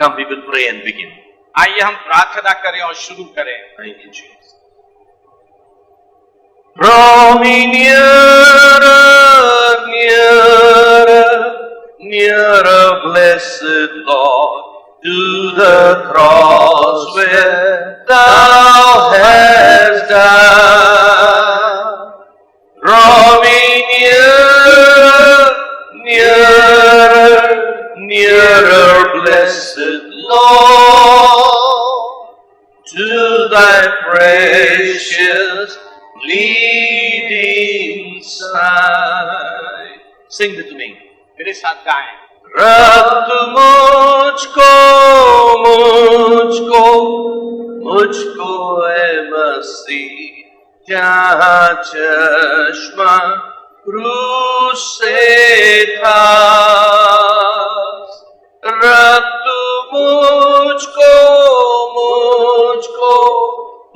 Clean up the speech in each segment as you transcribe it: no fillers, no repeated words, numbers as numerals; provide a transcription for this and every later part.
Come, we will pray and begin. आइए हम प्रार्थना करें और शुरू करें। Thank you, Jesus. Draw me nearer, nearer, nearer, blessed Lord, to the cross where thou hast died. Draw me nearer, nearer, nearer, blessed Lord, to thy precious bleeding side. Sing it to me. मेरे साथ गाएं। रक्त मुझको मुझको मुझको ए मसीह, जहाँ चश्मा क्रूस से था। रक्त मुझको मुझको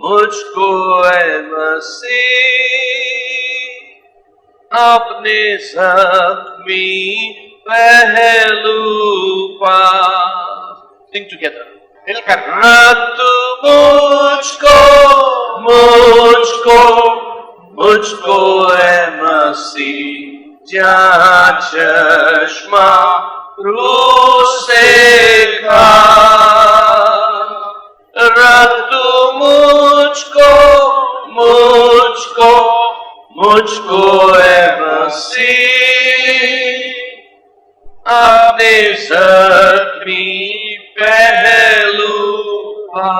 मुझको ए मसीह, अपने जख्मी पहलू पर। Sing together. मिलकर रक्त मुझको मुझको मुझको ए मसीह, जहाँ चश्मा क्रूस से था। रक्त मुझको मुझको मुझको ए मसीह, अपने जख्मी पहलू पर।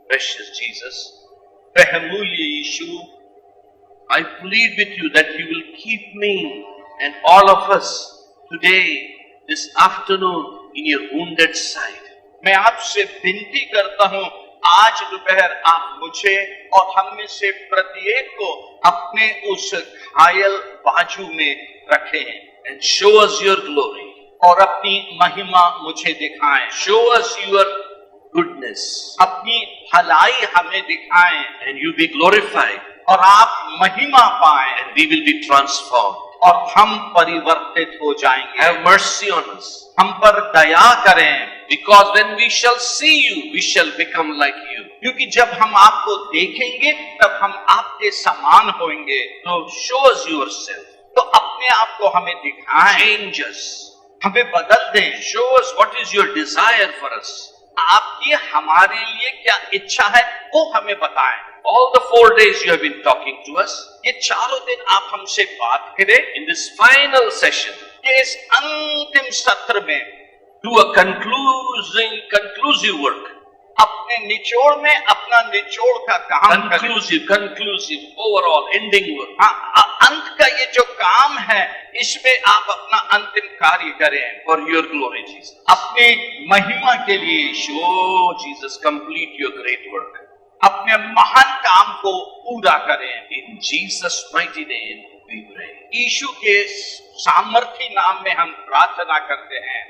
Precious Jesus, बहुमूल्य यीशु, I plead with you that you will keep me and all of us today, this afternoon, in your wounded side. मैं आपसे विनती करता हूँ, आज दोपहर आप मुझे और हम में से प्रत्येक को अपने उस घायल बाजू में रखें And show us your glory. और अपनी महिमा मुझे दिखाएं। Show us your goodness. अपनी भलाई हमें दिखाएं And you be glorified. और आप महिमा पाएं And we will be transformed. और हम परिवर्तित हो जाएंगे। Have mercy on us. हम पर दया करें, Because when we shall see you, we shall become like you. क्योंकि जब हम आपको देखेंगे तब हम आपके समान होंगे। So show us yourself. तो अपने आप को हमें दिखाएं, Change us. हमें बदल दें। Show us what is your desire for us. आपकी हमारे लिए क्या इच्छा है वो हमें बताएं। All the 4 days you have been talking to us. ये चारों दिन आप हमसे बात करें। In this final session, इस अंतिम सत्र में do a conclusive work. अपने निचोड़ में अपना निचोड़ का काम करें। Conclusive, overall, ending work. हाँ, अंत का ये जो काम है इसमें आप अपना अंतिम कार्य करें For your glory, Jesus. अपनी महिमा के लिए। Oh, Jesus, complete your great work. अपने महान काम को पूरा करें। In Jesus' mighty name, we pray. यीशु के सामर्थी नाम में हम प्रार्थना करते हैं।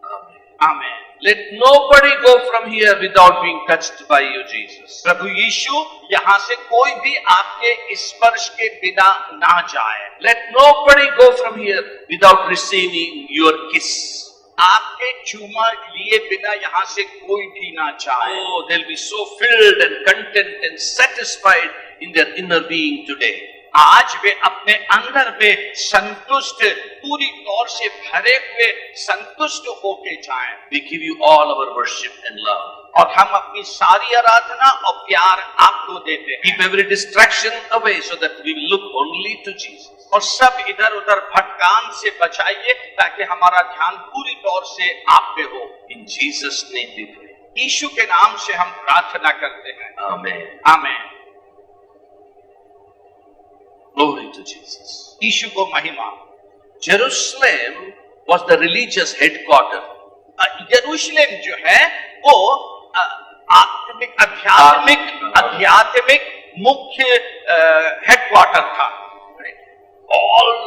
Amen. आमीन। Let nobody go from here without being touched by you, Jesus. प्रभु यीशु, यहाँ से कोई भी आपके स्पर्श के बिना ना जाए। Let nobody go from here without receiving your kiss. आपके चूमा लिए बिना यहाँ से कोई भी ना जाए। Oh, they'll be so filled and content and satisfied in their inner being today. आज वे अपने अंदर में संतुष्ट, पूरी तौर से भरे हुए संतुष्ट होके जाएं। We give you all our worship and love. और हम अपनी सारी आराधना और प्यार आपको देते हैं। Keep every distraction away so that we will look only to Jesus. और सब इधर उधर भटकान से बचाइए ताकि हमारा ध्यान पूरी तौर से आप पे हो। In Jesus' name we pray. यीशु के नाम से हम प्रार्थना करते हैं। Amen. आमीन। Glory to Jesus. यीशु को महिमा। Jerusalem was the religious headquarter. यरूशलेम जो है वो आध्यात्मिक मुख्य हेडक्वार्टर था। All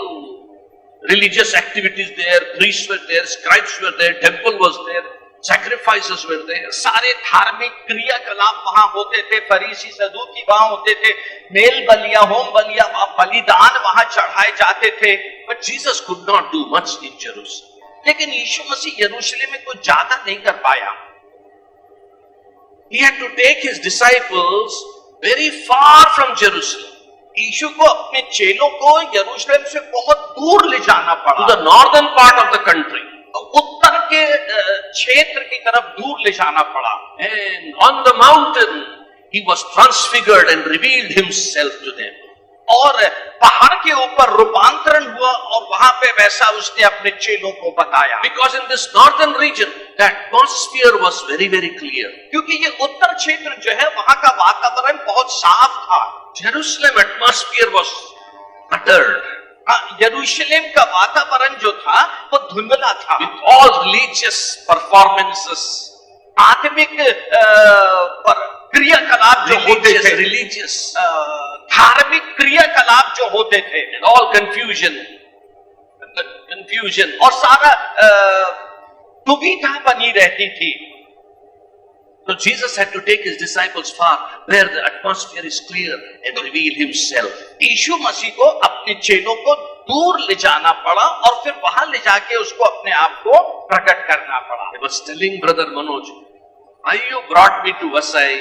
religious activities there, priests were there, scribes were there, temple was there, sacrifices were there. सारे धार्मिक क्रियाकलाप वहां होते थे, फरीसी सदूकी वहां होते थे, मेल बलियां, होम बलियां, बलिदान वहां चढ़ाए जाते थे। But Jesus could not do much in Jerusalem. लेकिन यीशु मसीह यरूशलेम में कुछ ज्यादा नहीं कर पाया। He had to take his disciples very far from Jerusalem यीशु को अपने चेलों को यरूशलेम से बहुत दूर ले जाना to पड़ा, the northern part of the country. उत्तर के क्षेत्र की तरफ दूर ले जाना पड़ा। And on the mountain, he was transfigured and revealed himself to them. और पहाड़ के ऊपर रूपांतरण हुआ और वहां पे वैसा उसने अपने चेलों को बताया। Because in this northern region, the atmosphere was very, very clear. क्योंकि ये उत्तर क्षेत्र जो है वहां का वातावरण बहुत साफ था। Jerusalem atmosphere was uttered यरूशलेम का वातावरण जो था वो धुंधला था, with all religious performances, आत्मिक क्रियाकलाप जो होते थे, religious, धार्मिक क्रियाकलाप जो होते थे, and all confusion, और सारा दुविधा बनी रहती थी। So Jesus had to take his disciples far where the atmosphere is clear and reveal himself. यीशु मसीह को अपने चेलों को दूर ले जाना पड़ा और फिर वहां ले जाके उसको अपने आप को प्रकट करना पड़ा। I was telling Brother Manoj, why you brought me to Vasai?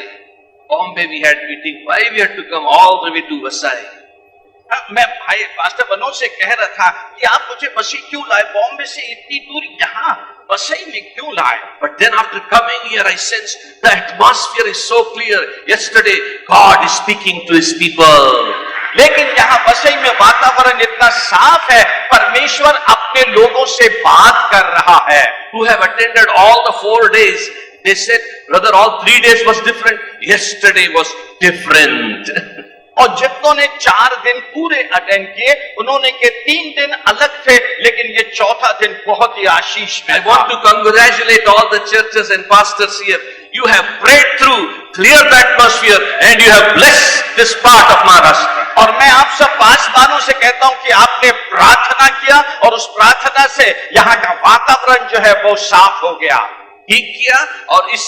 Bombay we had meeting. Why we had to come all the way to Vasai? मैं भाई पास्टर मनोज से कह रहा था कि आप मुझे वसई क्यों लाए, बॉम्बे से इतनी दूर यहाँ वसई में क्यों लाए? But then after coming here, I sensed the atmosphere is so clear. Yesterday, God is speaking to His people. लेकिन यहाँ वसई में वातावरण इतना साफ है, परमेश्वर अपने लोगों से बात कर रहा है। Who have attended all the 4 days? They said, brother, all 3 days was different. Yesterday was different. और जितनों ने 4 दिन पूरे अटेंड किए, उन्होंने के 3 दिन अलग थे, लेकिन ये चौथा दिन बहुत ही आशीष में I want to congratulate all the churches and pastors here. You have prayed through, cleared the atmosphere, and you have blessed this part of Maharashtra. और मैं आप सब पासवानों से कहता हूं कि आपने प्रार्थना किया और उस प्रार्थना से यहाँ का वातावरण जो है वो साफ हो गया, ठीक किया और इस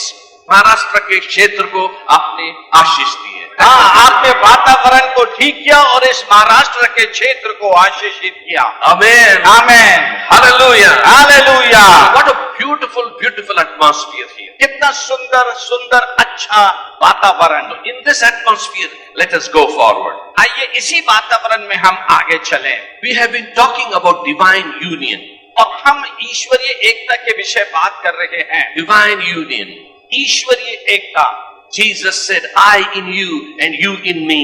महाराष्ट्र के क्षेत्र को आपने आशीष दी है। हाँ, आपने वातावरण को ठीक किया और इस महाराष्ट्र के क्षेत्र को आशीषित किया। Amen. Amen, Hallelujah. Hallelujah. What a beautiful, beautiful atmosphere here. कितना सुंदर सुंदर अच्छा वातावरण। In this atmosphere, let us go forward. आइए इसी वातावरण में हम आगे चलें। We have been talking about divine union. और हम ईश्वरीय एकता के विषय बात कर रहे हैं। Divine union. ईश्वरीय एकता। Jesus said, I in you and you in me.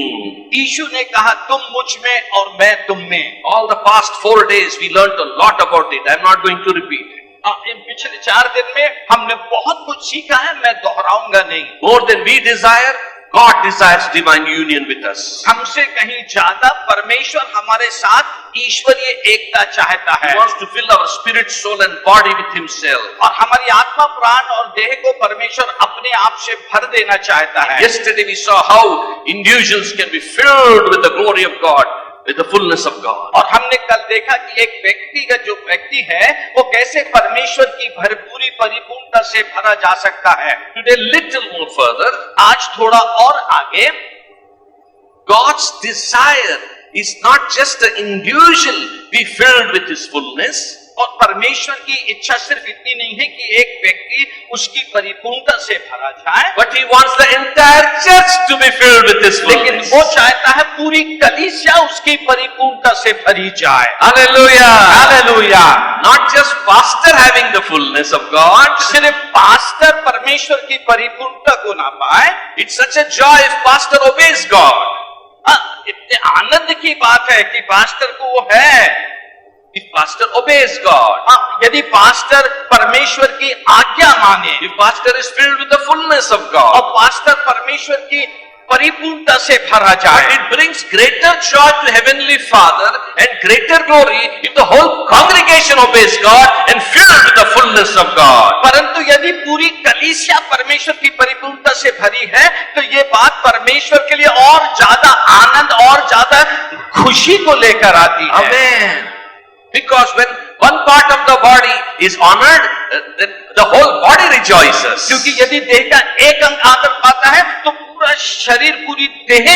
यीशु ने कहा तुम मुझ में और मैं तुम में। All the past 4 days we learned a lot about it. I'm not going to repeat it. इन पिछले 4 दिन में हमने बहुत कुछ सीखा है, मैं दोहराऊंगा नहीं। More than we desire, God desires divine union with us. हमसे कहीं ज्यादा परमेश्वर हमारे साथ ईश्वरीय एकता चाहता है। He wants to fill our spirit, soul and body with Himself. और हमारी आत्मा, प्राण और देह को परमेश्वर अपने आप से भर देना चाहता है। Yesterday we saw how individuals can be filled with the glory of God, with the fullness of God. और हमने कल देखा कि एक व्यक्तिगत जो व्यक्ति है वो कैसे परमेश्वर की भरपूरी परिपूर्णता से भरा जा सकता है। Today little more further, आज थोड़ा और आगे, God's desire is not just the individual be filled with His fullness, और परमेश्वर की इच्छा सिर्फ इतनी नहीं है कि एक व्यक्ति उसकी परिपूर्णता से भरा जाए, but He wants the entire church to be filled with His लेकिन fullness. वो चाहता है पूरी कलीसिया उसकी परिपूर्णता से भरी जाए। Hallelujah. Hallelujah. Not just pastor having the fullness of God. सिर्फ पास्टर परमेश्वर की परिपूर्णता को ना पाए। It's such a joy if pastor obeys God. इतने आनंद की बात है कि पास्टर को वो है, If pastor obeys God. यदि पास्टर परमेश्वर की आज्ञा माने, If pastor is filled with the fullness of और God. पास्टर परमेश्वर की परिपूर्णता से भरा But जाए, it brings greater joy to Heavenly Father and greater glory if the whole congregation obeys God and filled with the fullness of God. परंतु यदि पूरी कलीसिया परमेश्वर की परिपूर्णता से भरी है तो ये बात परमेश्वर के लिए और ज्यादा आनंद और ज्यादा खुशी को लेकर आती है। Amen. Because when one part of the body is honored, then the whole body rejoices. क्योंकि यदि देह का एक अंग आदर पाता है तो पूरा शरीर, पूरी देह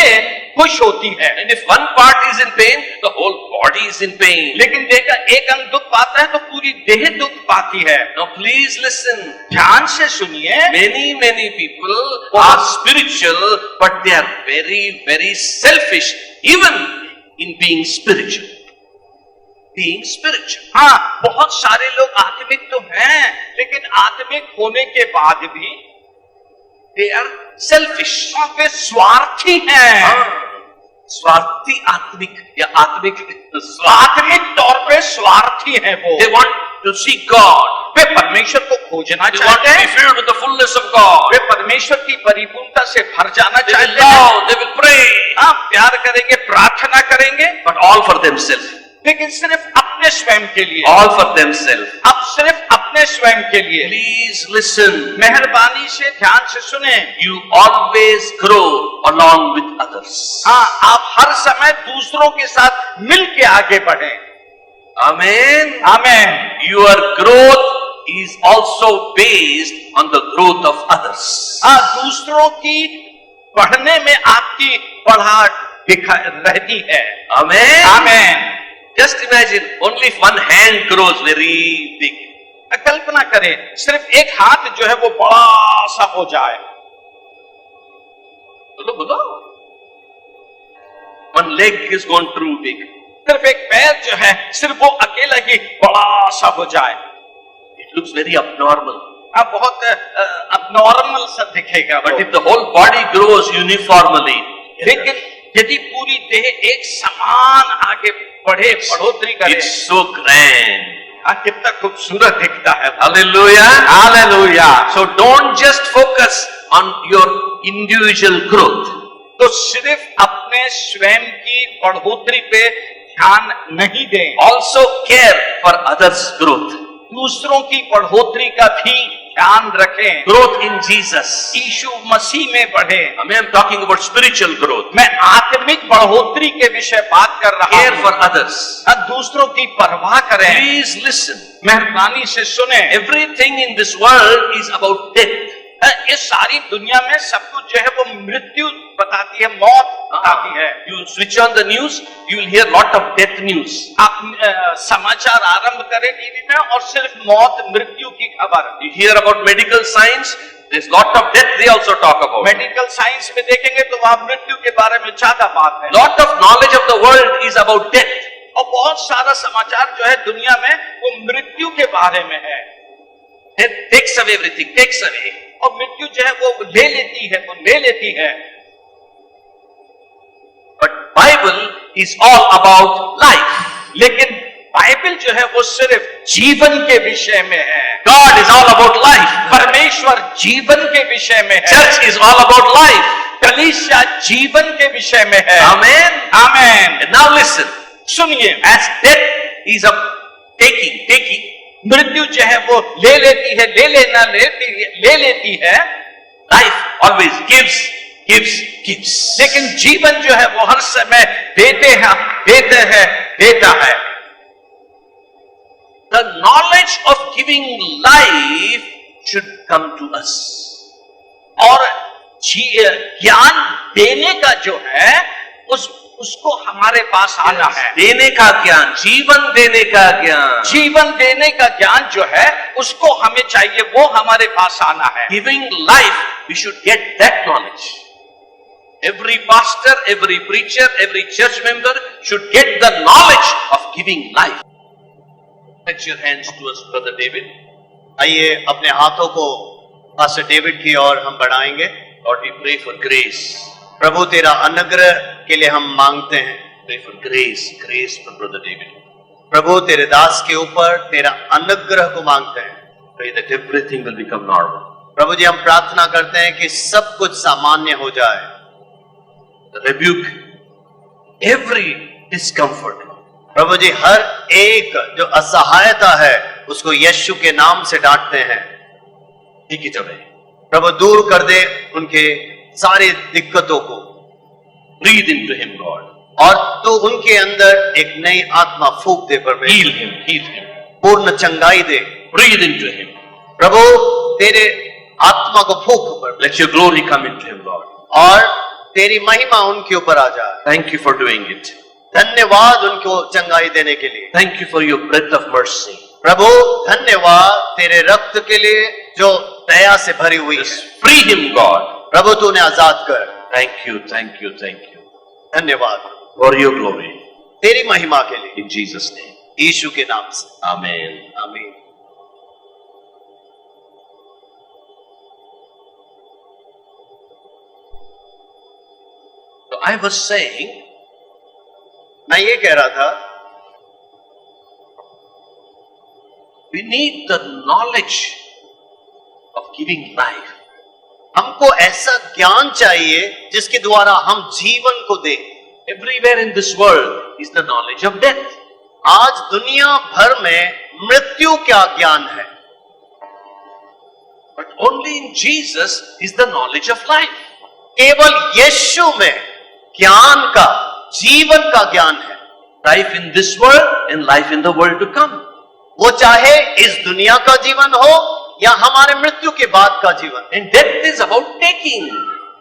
खुश होती है। And if one part is in pain, the whole body is in pain. लेकिन देखा एक अंग दुख पाता है तो पूरी देह दुख पाती है। Now please listen. ध्यान से सुनिए। Many people are spiritual, but they are very selfish, even in being spiritual. Being spiritual. हाँ, बहुत सारे लोग आत्मिक तो हैं, लेकिन आत्मिक होने के बाद भी They are selfish. वे स्वार्थी हैं। स्वार्थी आत्मिक या आत्मिक आत्मिक तौर पे स्वार्थी हैं वो। They want to see God. वे परमेश्वर को खोजना They want चाहते to be हैं। filled with the fullness of God. वे परमेश्वर की परिपूर्णता से भर जाना They will चाहते हैं। love, they will pray, हाँ, प्यार करेंगे, प्रार्थना करेंगे, but all for themselves. लेकिन सिर्फ अपने स्वयं के लिए। All for themselves. अब सिर्फ अपने स्वयं के लिए। Please listen. मेहरबानी से ध्यान से सुने। You always grow along with others. हाँ, आप हर समय दूसरों के साथ मिल के आगे बढ़ें। Amen. आमीन। Your growth is also based on the growth of others. हाँ, दूसरों की बढ़ने में आपकी बढ़ाहट रहती है। Amen. आमीन। Just imagine, only if one hand grows very big. कल्पना करें, सिर्फ एक हाथ जो है वो बड़ा सा हो जाए। बोलो। One leg is gone too big. सिर्फ एक पैर जो है सिर्फ वो अकेला ही बड़ा सा हो जाए। It looks very abnormal. अब बहुत abnormal सा दिखेगा। But if the whole body grows uniformly, लेकिन यदि पूरी देह एक समान आगे बढ़ोतरी करे, it's so grand. कितना खूबसूरत दिखता है। Hallelujah. Hallelujah. So don't just focus on your individual growth. तो सिर्फ अपने स्वयं की बढ़ोतरी पे ध्यान नहीं दें, Also care for others' growth. दूसरों की बढ़ोतरी का भी ध्यान रखें। Growth in Jesus. यीशु मसीह में बढ़े। I mean, I'm talking about spiritual growth. मैं आत्मिक बढ़ोतरी के विषय बात कर रहा Care हूं। for others. दूसरों की परवाह करें। Please listen. मेहरबानी से सुने। Everything in this world is about death. इस सारी दुनिया में सब कुछ जो है वो मृत्यु बताती है, मौत बताती है। You switch on the news, you will hear lot of death news. आप समाचार आरंभ करें टीवी में और सिर्फ मौत मृत्यु की खबर। You hear about medical science, there's lot of death they also talk about. Medical science में देखेंगे तो वहां मृत्यु के बारे में ज्यादा बात है। Lot of knowledge of the world is about death. और बहुत सारा समाचार जो है दुनिया में वो मृत्यु के बारे में है। Death takes away everything, takes away. और मृत्यु जो है वो ले लेती है, वो ले लेती है। But Bible is all about life. लेकिन बाइबल जो है वो सिर्फ जीवन के विषय में है। God is all about life. परमेश्वर जीवन के विषय में है। Church is all about life. कलीसिया जीवन के विषय में है। Amen. Amen. And now listen. सुनिए, As death is a taking, मृत्यु जो है वो ले लेती है, ले लेती है। life always gives. लेकिन जीवन जो है वो हर समय देता है। The knowledge of giving life should come to us. और ज्ञान देने का जो है उसको हमारे पास आना है। देने का ज्ञान, जीवन देने का ज्ञान, जीवन देने का ज्ञान जो है उसको हमें चाहिए, वो हमारे पास आना है। Giving life, we should get that knowledge. Every pastor, every preacher, every church member should get the knowledge of giving life. Stretch your hands to us, Brother David. आइए अपने हाथों को पास्टर डेविड की ओर हम बढ़ाएंगे। Lord, we pray for grace. प्रभु तेरा अनुग्रह के लिए हम मांगते हैं। Pray for grace for Brother David. प्रभु तेरे दास के ऊपर तेरा अनुग्रह को मांगते हैं। Pray that everything will become normal. प्रभु जी हम प्रार्थना करते हैं कि सब कुछ सामान्य हो जाए। Rebuke every discomfort. प्रभु जी हर एक जो असहायता है उसको यीशु के नाम से डांटते हैं। Take it away. प्रभु दूर कर दे उनके सारी दिक्कतों को। Breathe into him, Lord. और तू उनके अंदर एक नई आत्मा फूंक दे परमेश्वर। Heal him. पूर्ण चंगाई दे। Breathe into him. प्रभु तेरे आत्मा को फूंक पर। Let your glory come into him, Lord. और तेरी महिमा उनके ऊपर आ जाए। Thank you for doing it. धन्यवाद उनको चंगाई देने के लिए। Thank you for your breath of mercy. प्रभु धन्यवाद तेरे रक्त के लिए जो दया से भरी हुई है। Just free him, God. प्रभु तू उन्हें आजाद कर। Thank you, thank you, thank you. धन्यवाद For your glory. तेरी महिमा के लिए, In Jesus' name. यीशु के नाम से, Amen. आमीन। So I was saying, मैं ये कह रहा था, we need the knowledge of giving life. हमको ऐसा ज्ञान चाहिए जिसके द्वारा हम जीवन को दें। Everywhere in this world is the knowledge of death. आज दुनिया भर में मृत्यु क्या ज्ञान है, But only in Jesus is the knowledge of life. केवल यीशु में ज्ञान का, जीवन का ज्ञान है। Life in this world and life in the world to come. वो चाहे इस दुनिया का जीवन हो या हमारे मृत्यु के बाद का जीवन। And death is about taking.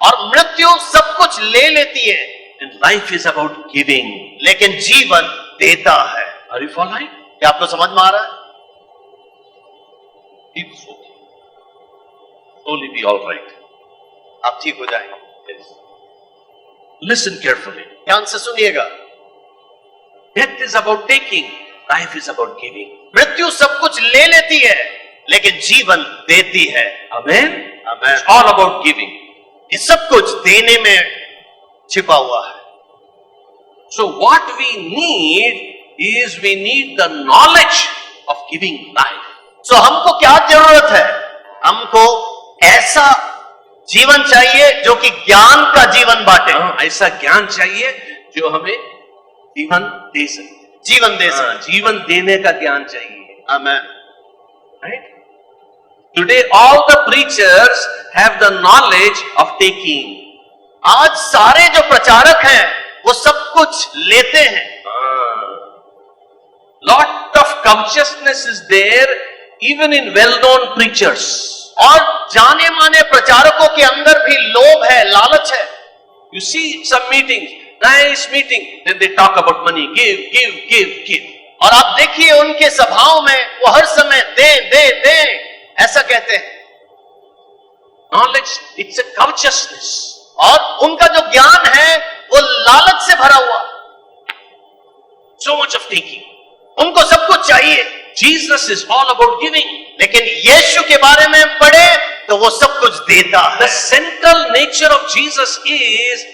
और मृत्यु सब कुछ ले लेती है, And life is about giving. लेकिन जीवन देता है। Are you following? क्या आपको समझ में आ रहा है? It's okay. Slowly be all right. आप ठीक हो जाएंगे। Yes. Listen carefully. ध्यान से सुनिएगा। Death is about taking. Life is about giving. मृत्यु सब कुछ ले लेती है, लेकिन जीवन देती है। Amen? आमीन। It's all about giving. ये सब कुछ देने में छिपा हुआ है। So what we need is we need the knowledge of giving life. तो हमको क्या जरूरत है? हमको ऐसा जीवन चाहिए जो कि ज्ञान का जीवन बांटे, ऐसा ज्ञान चाहिए जो हमें जीवन दे सके। जीवन दे सके। जीवन देने का ज्ञान चाहिए। आमीन। Right? Today all the preachers have the knowledge of taking. आज सारे जो प्रचारक हैं वो सब कुछ लेते हैं। Lot of covetousness is there even in well-known preachers. और जाने माने प्रचारकों के अंदर भी लोभ है, लालच है। You see some meetings, nice meeting, then they talk about money, give. और आप देखिए उनके सभाओं में वो हर समय दे ऐसा कहते हैं। Knowledge, it's a covetousness. और उनका जो ज्ञान है वो लालच से भरा हुआ, So much of taking. उनको सब कुछ चाहिए। Jesus is all about giving. लेकिन यीशु के बारे में पढ़े तो वो सब कुछ देता The है। central nature of Jesus is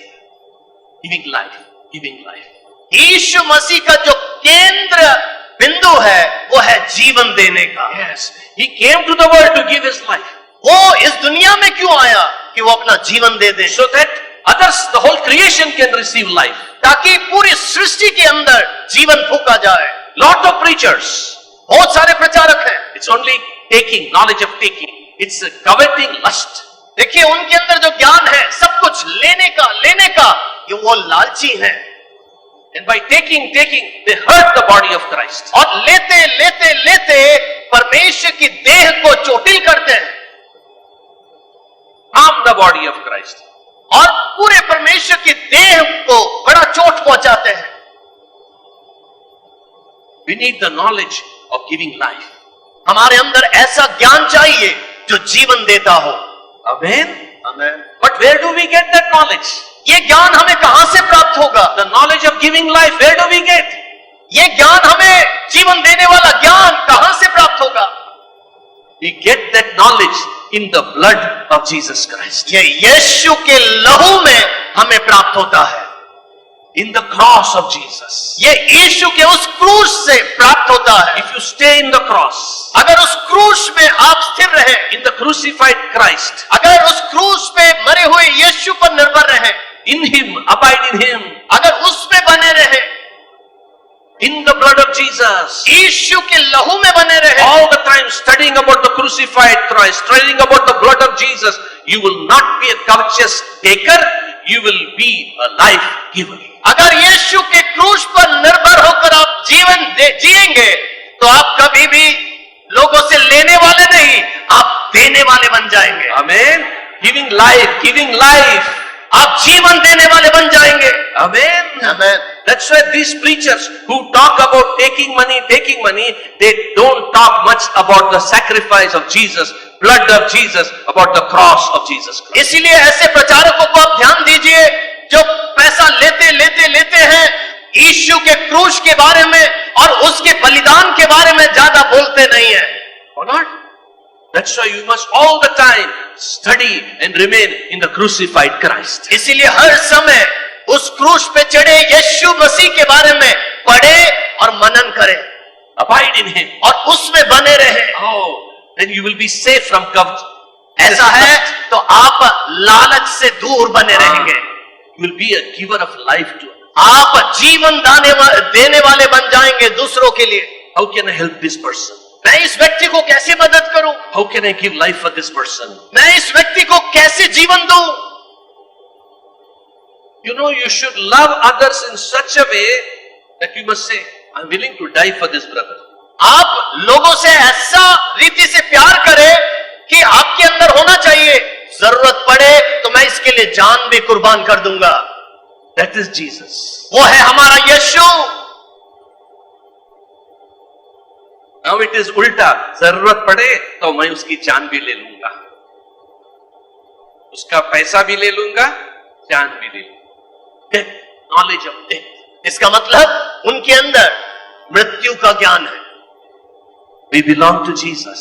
giving life, giving life. यीशु मसीह का जो केंद्र बिंदु है वो है जीवन देने का। Yes, he came to the world to give his life. वो इस दुनिया में क्यों आया कि वो अपना जीवन दे दे, So that others, the whole creation can receive life. ताकि पूरी सृष्टि के अंदर जीवन फूंका जाए। Lot of preachers, बहुत सारे प्रचारक हैं, it's only taking, knowledge of taking. It's a coveting lust. देखिए उनके अंदर जो ज्ञान है सब कुछ लेने का, ये वो लालची हैं। And by taking, they hurt the body of Christ. और लेते परमेश्वर की देह को चोटिल करते हैं Harm the body of Christ. और पूरे परमेश्वर की देह को बड़ा चोट पहुंचाते हैं। We need the knowledge of giving life. हमारे अंदर ऐसा ज्ञान चाहिए जो जीवन देता हो। Amen? आमीन। But where do we get that knowledge? ये ज्ञान हमें कहां से प्राप्त होगा? The knowledge of giving life, where do we get? ये ज्ञान हमें जीवन देने वाला ज्ञान कहां से प्राप्त होगा? We get that knowledge in the blood of Jesus Christ. ये यीशु के लहू में हमें प्राप्त होता है। In the cross of Jesus. ये यीशु के उस क्रूस से प्राप्त होता है। If you stay in the cross, अगर उस क्रूस में आप स्थिर रहे, in the crucified Christ, अगर उस क्रूस पे मरे हुए यीशु पर निर्भर रहे, in Him, abide in Him, अगर उसमें बने रहे, in the blood of Jesus, यीशु के लहू में बने रहे, all the time studying about the crucified Christ, studying about the blood of Jesus, you will not be a covetous taker, you will be a life giver. अगर यीशु के क्रूस पर निर्भर होकर आप जीवन जिएंगे तो आप कभी भी लोगों से लेने वाले नहीं, आप देने वाले बन जाएंगे। Amen. Giving life, giving life. आप जीवन देने वाले बन जाएंगे। Amen. Amen. That's why these preachers who talk about taking money, they don't talk much about the sacrifice of Jesus, blood of Jesus, about the cross of Jesus Christ. इसीलिए ऐसे प्रचारकों को आप ध्यान दीजिए जो पैसा लेते हैं यीशु के क्रूस के बारे में और उसके बलिदान के बारे में ज्यादा बोलते नहीं है। Or not? That's why you must all the time study and remain in the crucified Christ. इसीलिए हर समय उस क्रूस पे चढ़े यीशु मसीह के बारे में पढ़े और मनन करें Abide in Him. और उसमें बने रहें। Oh, then you will be safe from covet. ऐसा है तो आप लालच से दूर बने रहेंगे। You will be a giver of life to others. आप जीवन देने वाले बन जाएंगे दूसरों के लिए। How can I help this person? मैं इस व्यक्ति को कैसे मदद करूं? How can I give life for this person? मैं इस व्यक्ति को कैसे जीवन दूं? You know, you should love others in such a way that you must say, I'm willing to die for this brother. आप लोगों से ऐसा रीति से प्यार करें कि आपके अंदर होना चाहिए, जरूरत पड़े तो मैं इसके लिए जान भी कुर्बान कर दूंगा। That is Jesus. वो है हमारा यीशु। Now it is उल्टा, जरूरत पड़े तो मैं उसकी जान भी ले लूंगा, उसका पैसा भी ले लूंगा, जान भी ले लूंगा। Death, knowledge of death. इसका मतलब उनके अंदर मृत्यु का ज्ञान है। We belong to Jesus.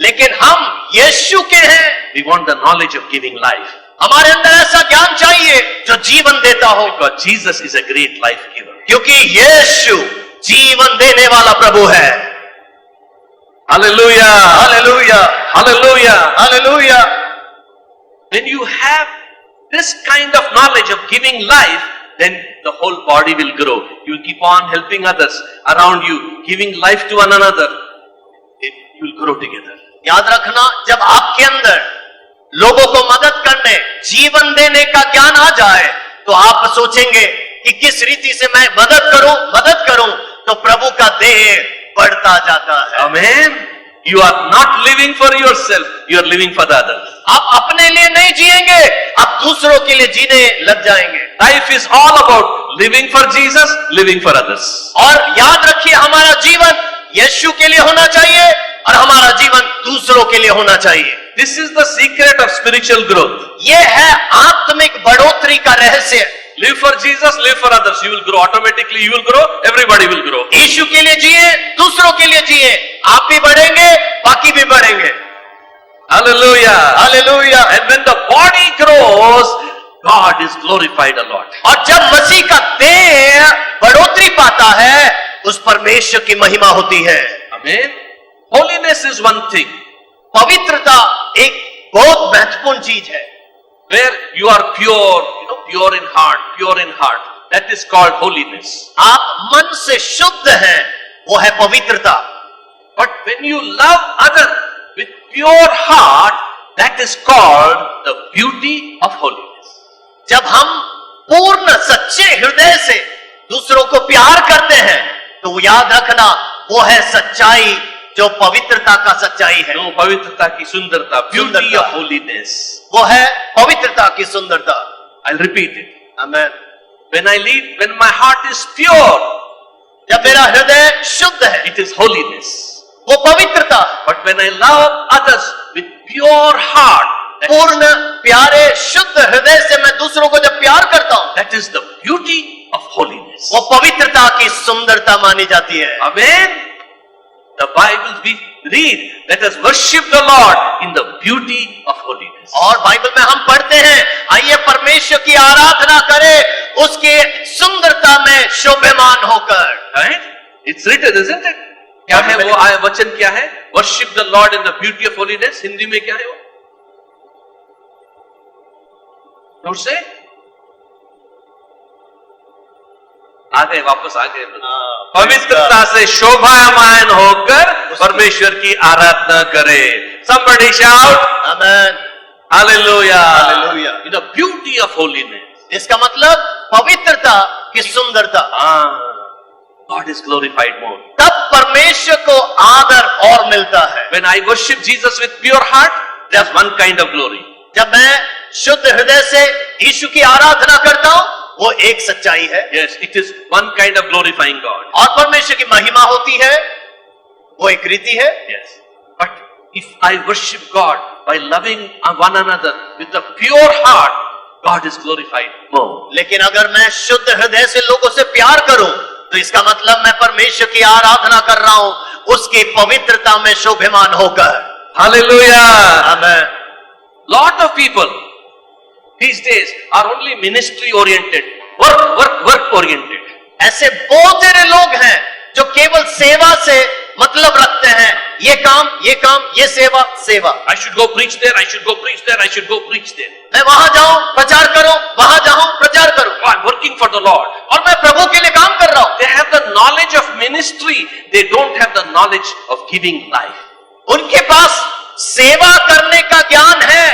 लेकिन हम यीशु के हैं। We want the knowledge of giving life. हमारे अंदर ऐसा ज्ञान चाहिए जो जीवन देता हो, Because Jesus is a great life giver. क्योंकि यीशु जीवन देने वाला प्रभु है। Hallelujah! Hallelujah, Hallelujah! Hallelujah. When you have this kind of knowledge of giving life, then the whole body will grow. You will keep on helping others around you, giving life to one another. You will grow together. याद रखना, जब आपके अंदर लोगों को मदद करने, जीवन देने का ज्ञान आ जाए तो आप सोचेंगे कि किस रीति से मैं मदद करूं तो प्रभु का देह बढ़ता जाता है। Amen. You are not living for yourself, you are living for the others. आप अपने लिए नहीं जिएंगे, आप दूसरों के लिए जीने लग जाएंगे। Life is all about living for Jesus, living for others. और याद रखिए, हमारा जीवन यीशु के लिए होना चाहिए और हमारा जीवन दूसरों के लिए होना चाहिए। This is the secret of spiritual growth. ये है आत्मिक बढ़ोतरी का रहस्य। Live for Jesus, live for others. You will grow automatically, you will grow, everybody will grow. यीशु के लिए जिए, दूसरों के लिए जिए, आप भी बढ़ेंगे, बाकी भी बढ़ेंगे। Hallelujah! Hallelujah. And when the body grows, God is glorified a lot. और जब मसीह का देह बढ़ोतरी पाता है, उस परमेश्वर की महिमा होती है। Amen. Holiness is one thing. पवित्रता एक बहुत महत्वपूर्ण चीज है। Where you are pure, pure in heart. That is called holiness. आप मन से शुद्ध हैं, वो है पवित्रता। But when you love other with pure heart, that is called the beauty of holiness. जब हम पूर्ण सच्चे हृदय से दूसरों को प्यार करते हैं, तो याद रखना, वो है सच्चाई, जो पवित्रता का सच्चाई है। No, पवित्रता की सुंदरता, beauty of holiness. वो है पवित्रता की सुंदरता। I'll repeat it. Amen. When my heart is pure, जब मेरा हृदय शुद्ध है, it is holiness. वो पवित्रता है। But when I love others with pure heart, पूर्ण प्यारे शुद्ध हृदय से मैं दूसरों को जब प्यार करता हूं, that is the beauty of holiness. वो पवित्रता की सुंदरता मानी जाती है। Amen. The Bible we read, let us worship the Lord in the beauty of holiness. और बाइबल में हम पढ़ते हैं, आइए परमेश्वर की आराधना करें उसके सुंदरता में शोभायमान होकर। Right? It's written, isn't it? क्या है वो वचन क्या है? Worship the Lord in the beauty of holiness. Hindi में क्या है वो? नोट से आगे वापस आगे पवित्रता से शोभायमान होकर परमेश्वर की आराधना करे। Somebody shout, amen. Hallelujah. Hallelujah. In the beauty of holiness. इसका मतलब पवित्रता की सुंदरता। God is glorified more. तब परमेश्वर को आदर और मिलता है। When I worship Jesus with pure heart, there's one kind of glory. जब मैं शुद्ध हृदय से यीशु की आराधना करता हूं, वो एक सच्चाई है। Yes, it is one kind of glorifying God. और परमेश्वर की महिमा होती है, वो एक रीति है। Yes. But if I worship God by loving one another with a pure heart, God is glorified more. लेकिन अगर मैं शुद्ध हृदय से लोगों से प्यार करूं, तो इसका मतलब मैं परमेश्वर की आराधना कर रहा हूं, उसकी पवित्रता में शोभिमान होकर। Hallelujah. Amen. Lot of people these days are only ministry oriented, work oriented. ऐसे बहुत सारे लोग हैं जो केवल सेवा से मतलब रखते हैं, ये काम, ये सेवा, सेवा। I should go preach there, I should go preach there, I should go preach there. मैं वहां जाऊं प्रचार करूं, वहां जाऊं प्रचार करूं, Oh, I'm working for the Lord. और मैं प्रभु के लिए काम कर रहा हूं। They have the knowledge of ministry, they don't have the knowledge of giving life. उनके पास सेवा करने का ज्ञान है,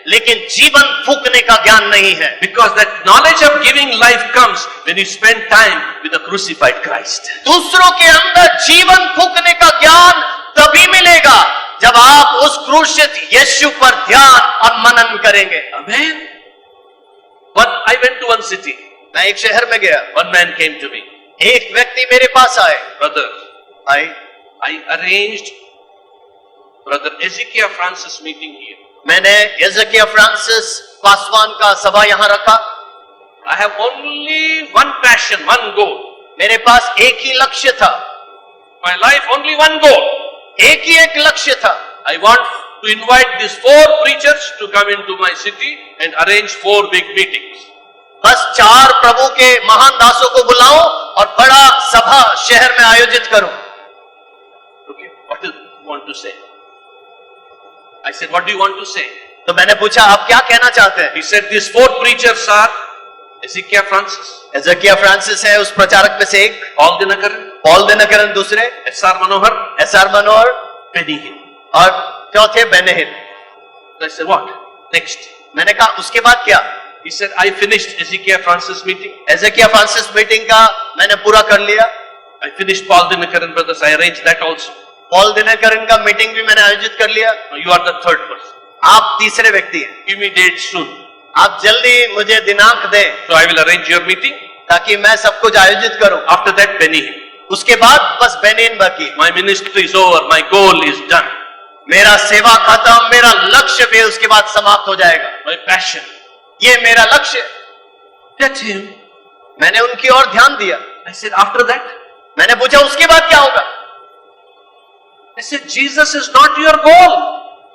लेकिन जीवन फूंकने का ज्ञान नहीं है। Because that knowledge of giving life comes when you spend time with the crucified Christ. दूसरों के अंदर जीवन फूंकने का ज्ञान तभी मिलेगा जब आप उस क्रूसित यीशु पर ध्यान और मनन करेंगे। Amen. I went to one city. मैं एक शहर में गया, One man came to me. एक व्यक्ति मेरे पास आए। Brother, आए, I arranged Brother Ezekiel Francis meeting here. मैंने एज़ेकिया फ्रांसिस पासवान का सभा यहां रखा। I have only one passion, one goal. मेरे पास एक ही लक्ष्य था, My life only one goal. एक ही एक लक्ष्य था। I want to invite these 4 preachers to come into my city and arrange 4 big meetings. बस 4 प्रभु के महान दासों को बुलाऊं और बड़ा सभा शहर में आयोजित करूं। Okay, what do you want to say? I said, what do you want to say? तो मैंने पूछा, आप क्या कहना चाहते हैं? He said, these 4 preachers are Ezekiel Francis, Ezekiel Francis है उस प्रचारक में से एक, Paul Dinakaran, पॉल दिनकरन दूसरे, S.R. Manohar, SR. Manohar Benny Hinn. और चौथे बेनेहिन। I said, what? Next. मैंने कहा उसके बाद क्या? He said, I finished Ezekiel Francis meeting. Ezekiel Francis meeting का मैंने पूरा कर लिया। I finished Paul Dinakaran brothers. I arranged that also. Paul Dinakaran का मीटिंग भी मैंने आयोजित कर लिया। Now you are the 3rd person. आप तीसरे व्यक्ति हैं। Give me date soon. आप जल्दी मुझे दिनांक दें So I will arrange your meeting. ताकि मैं सब कुछ आयोजित करूं। After that, Benny Hinn. उसके बाद बस बेनिन बाकी। My ministry is over. My goal is done. मेरा सेवा खत्म, मेरा लक्ष्य भी उसके बाद समाप्त हो जाएगा। My passion. ये मेरा लक्ष्य। Get him. मैंने उनकी ओर ध्यान दिया। I said, after that? मैंने पूछा उसके बाद क्या होगा? I said, Jesus is not your goal.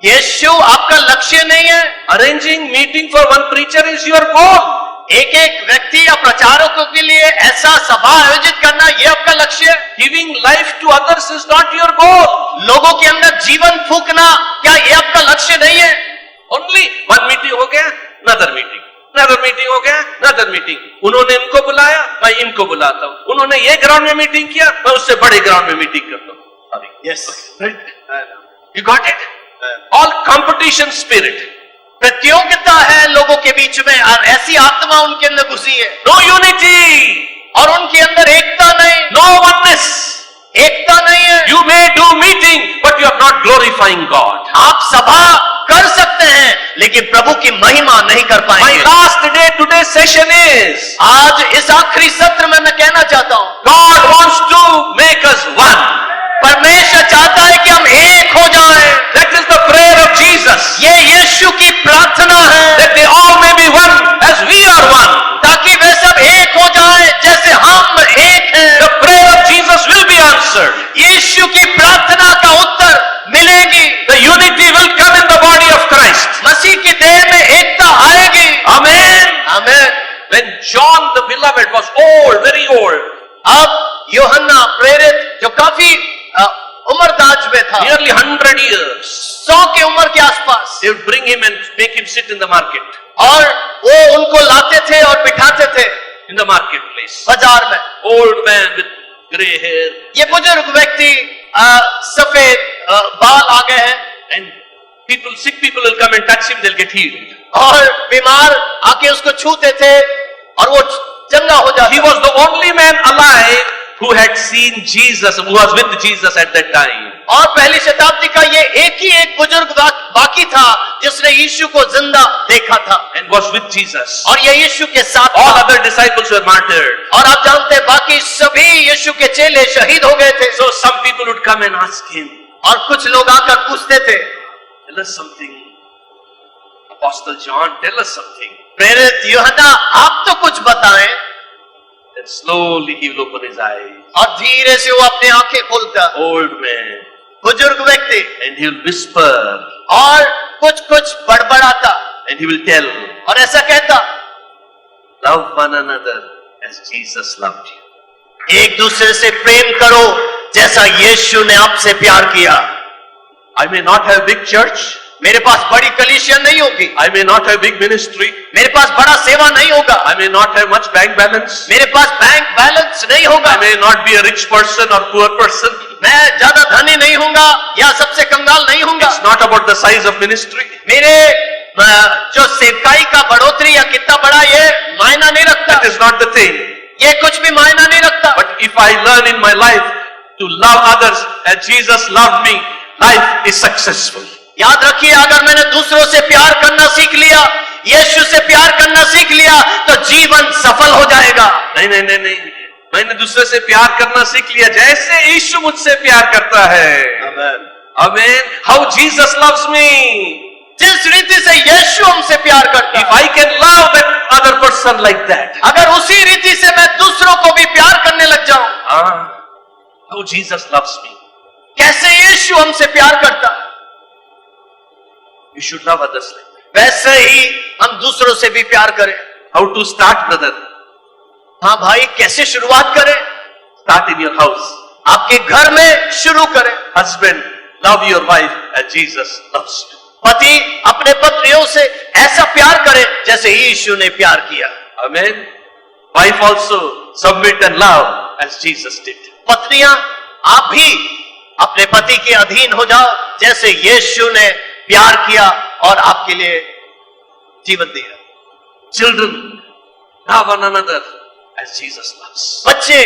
यीशु आपका लक्ष्य नहीं है। Arranging meeting for one preacher is your goal. एक एक व्यक्ति या प्रचारकों के लिए ऐसा सभा आयोजित करना ये आपका लक्ष्य है। Giving life to others is not your goal. लोगों के अंदर जीवन फूंकना क्या ये आपका लक्ष्य नहीं है? Only one meeting हो गया, another meeting. Another meeting हो गया, another meeting. उन्होंने इनको बुलाया, मैं इनको बुलाता हूँ। उन्होंने ये ग्राउंड में मीटिंग किया, मैं उससे बड़े ग्राउंड में मीटिंग करता हूँ। Yes, You got it? All competition spirit. प्रतियोगिता है लोगों के बीच में और ऐसी आत्मा उनके अंदर घुसी है। No unity. और उनके अंदर एकता नहीं, No oneness. एकता नहीं है। You may do meeting, but you are not glorifying God. आप सभा कर सकते हैं लेकिन प्रभु की महिमा नहीं कर My पाएंगे। last day today's session is, आज इस आखिरी सत्र में मैं कहना चाहता हूं, God wants to make us one. परमेश्वर चाहता है कि हम एक हो जाएं। That is the prayer of Jesus. ये यीशु की प्रार्थना है That they all may be one as we are one. ताकि वे सब एक हो जाएं जैसे हम एक हैं। The prayer of Jesus will be answered. यीशु की प्रार्थना का उत्तर मिलेगी। The unity will come in the body of Christ. मसीह की देह में एकता आएगी। Amen. आमीन। When John the beloved was old, very old, अब यूहन्ना प्रेरित जो काफी उम्रदाज में था, nearly 100 years, 100 की उम्र के आसपास, they would bring him and make him sit in the market, और वो उनको लाते थे और बिठाते थे in the marketplace. बाजार में। Old man with grey hair, ये बुजुर्ग व्यक्ति सफेद बाल आ गए हैं, and people, sick people will come and touch him, they'll get healed. और बीमार आके उसको छूते थे और वो चंगा हो जाता। He was the only man alive who had seen Jesus, who was with Jesus at that time. और पहली शताब्दी का ये एक ही एक बुजुर्ग बाकी था जिसने यीशु को जिंदा देखा था And was with Jesus. और ये यीशु के साथ All था। other disciples were martyred. और आप जानते हैं बाकी सभी यीशु के चेले शहीद हो गए थे। So some people would come and ask him, और कुछ लोग आकर पूछते थे, tell us something. Apostle John, tell us something. प्रेरित यूहन्ना आप तो कुछ बताएं। Then slowly he will open his eyes. और धीरे से वो अपनी आंखें खोलता, Old man. बुजुर्ग व्यक्ति, And he will whisper. और कुछ कुछ बड़बड़ाता And he will tell, और ऐसा कहता, love one another as Jesus loved you. एक दूसरे से प्रेम करो जैसा यीशु ने आपसे प्यार किया। I may not have big church. मेरे पास बड़ी कलीसिया नहीं होगी, I may not have big ministry. मेरे पास बड़ा सेवा नहीं होगा, I may not have much bank balance. मेरे पास बैंक बैलेंस नहीं होगा, I may not be a rich person or poor person. मैं ज्यादा धनी नहीं होऊंगा या सबसे कंगाल नहीं होऊंगा। It's not about the size of ministry. मेरे जो सेवकाई का बढ़ोतरी या कितना बड़ा ये मायना नहीं रखता, That is not the thing. ये कुछ भी मायना नहीं रखता। But if I learn in my life to love others as Jesus loved me, life is successful. याद रखिए, अगर मैंने दूसरों से प्यार करना सीख लिया, यीशु से प्यार करना सीख लिया, तो जीवन सफल हो जाएगा। नहीं नहीं नहीं नहीं, मैंने दूसरे से प्यार करना सीख लिया जैसे यीशु मुझसे प्यार करता है। Amen. How Jesus loves me. जिस रीति से यीशु हमसे प्यार करता If है, I can love that other person like that, अगर उसी रीति से मैं दूसरों को भी प्यार करने लग जाऊं, how Jesus loves me. कैसे यीशु हमसे प्यार करता है, You should love others like that. वैसे ही हम दूसरों से भी प्यार करें। How to start, brother? हाँ भाई, कैसे शुरुआत करें? Start in your house. आपके घर में शुरू करें। Husband, love your wife as Jesus loves you. पति अपने पत्नियों से ऐसा प्यार करे जैसे यीशु ने प्यार किया। Amen. Wife also submit and love as Jesus did. पत्नियां, आप भी अपने पति के अधीन हो जाओ जैसे यीशु ने प्यार किया और आपके लिए जीवन दिया। Children, love one another as Jesus loves. बच्चे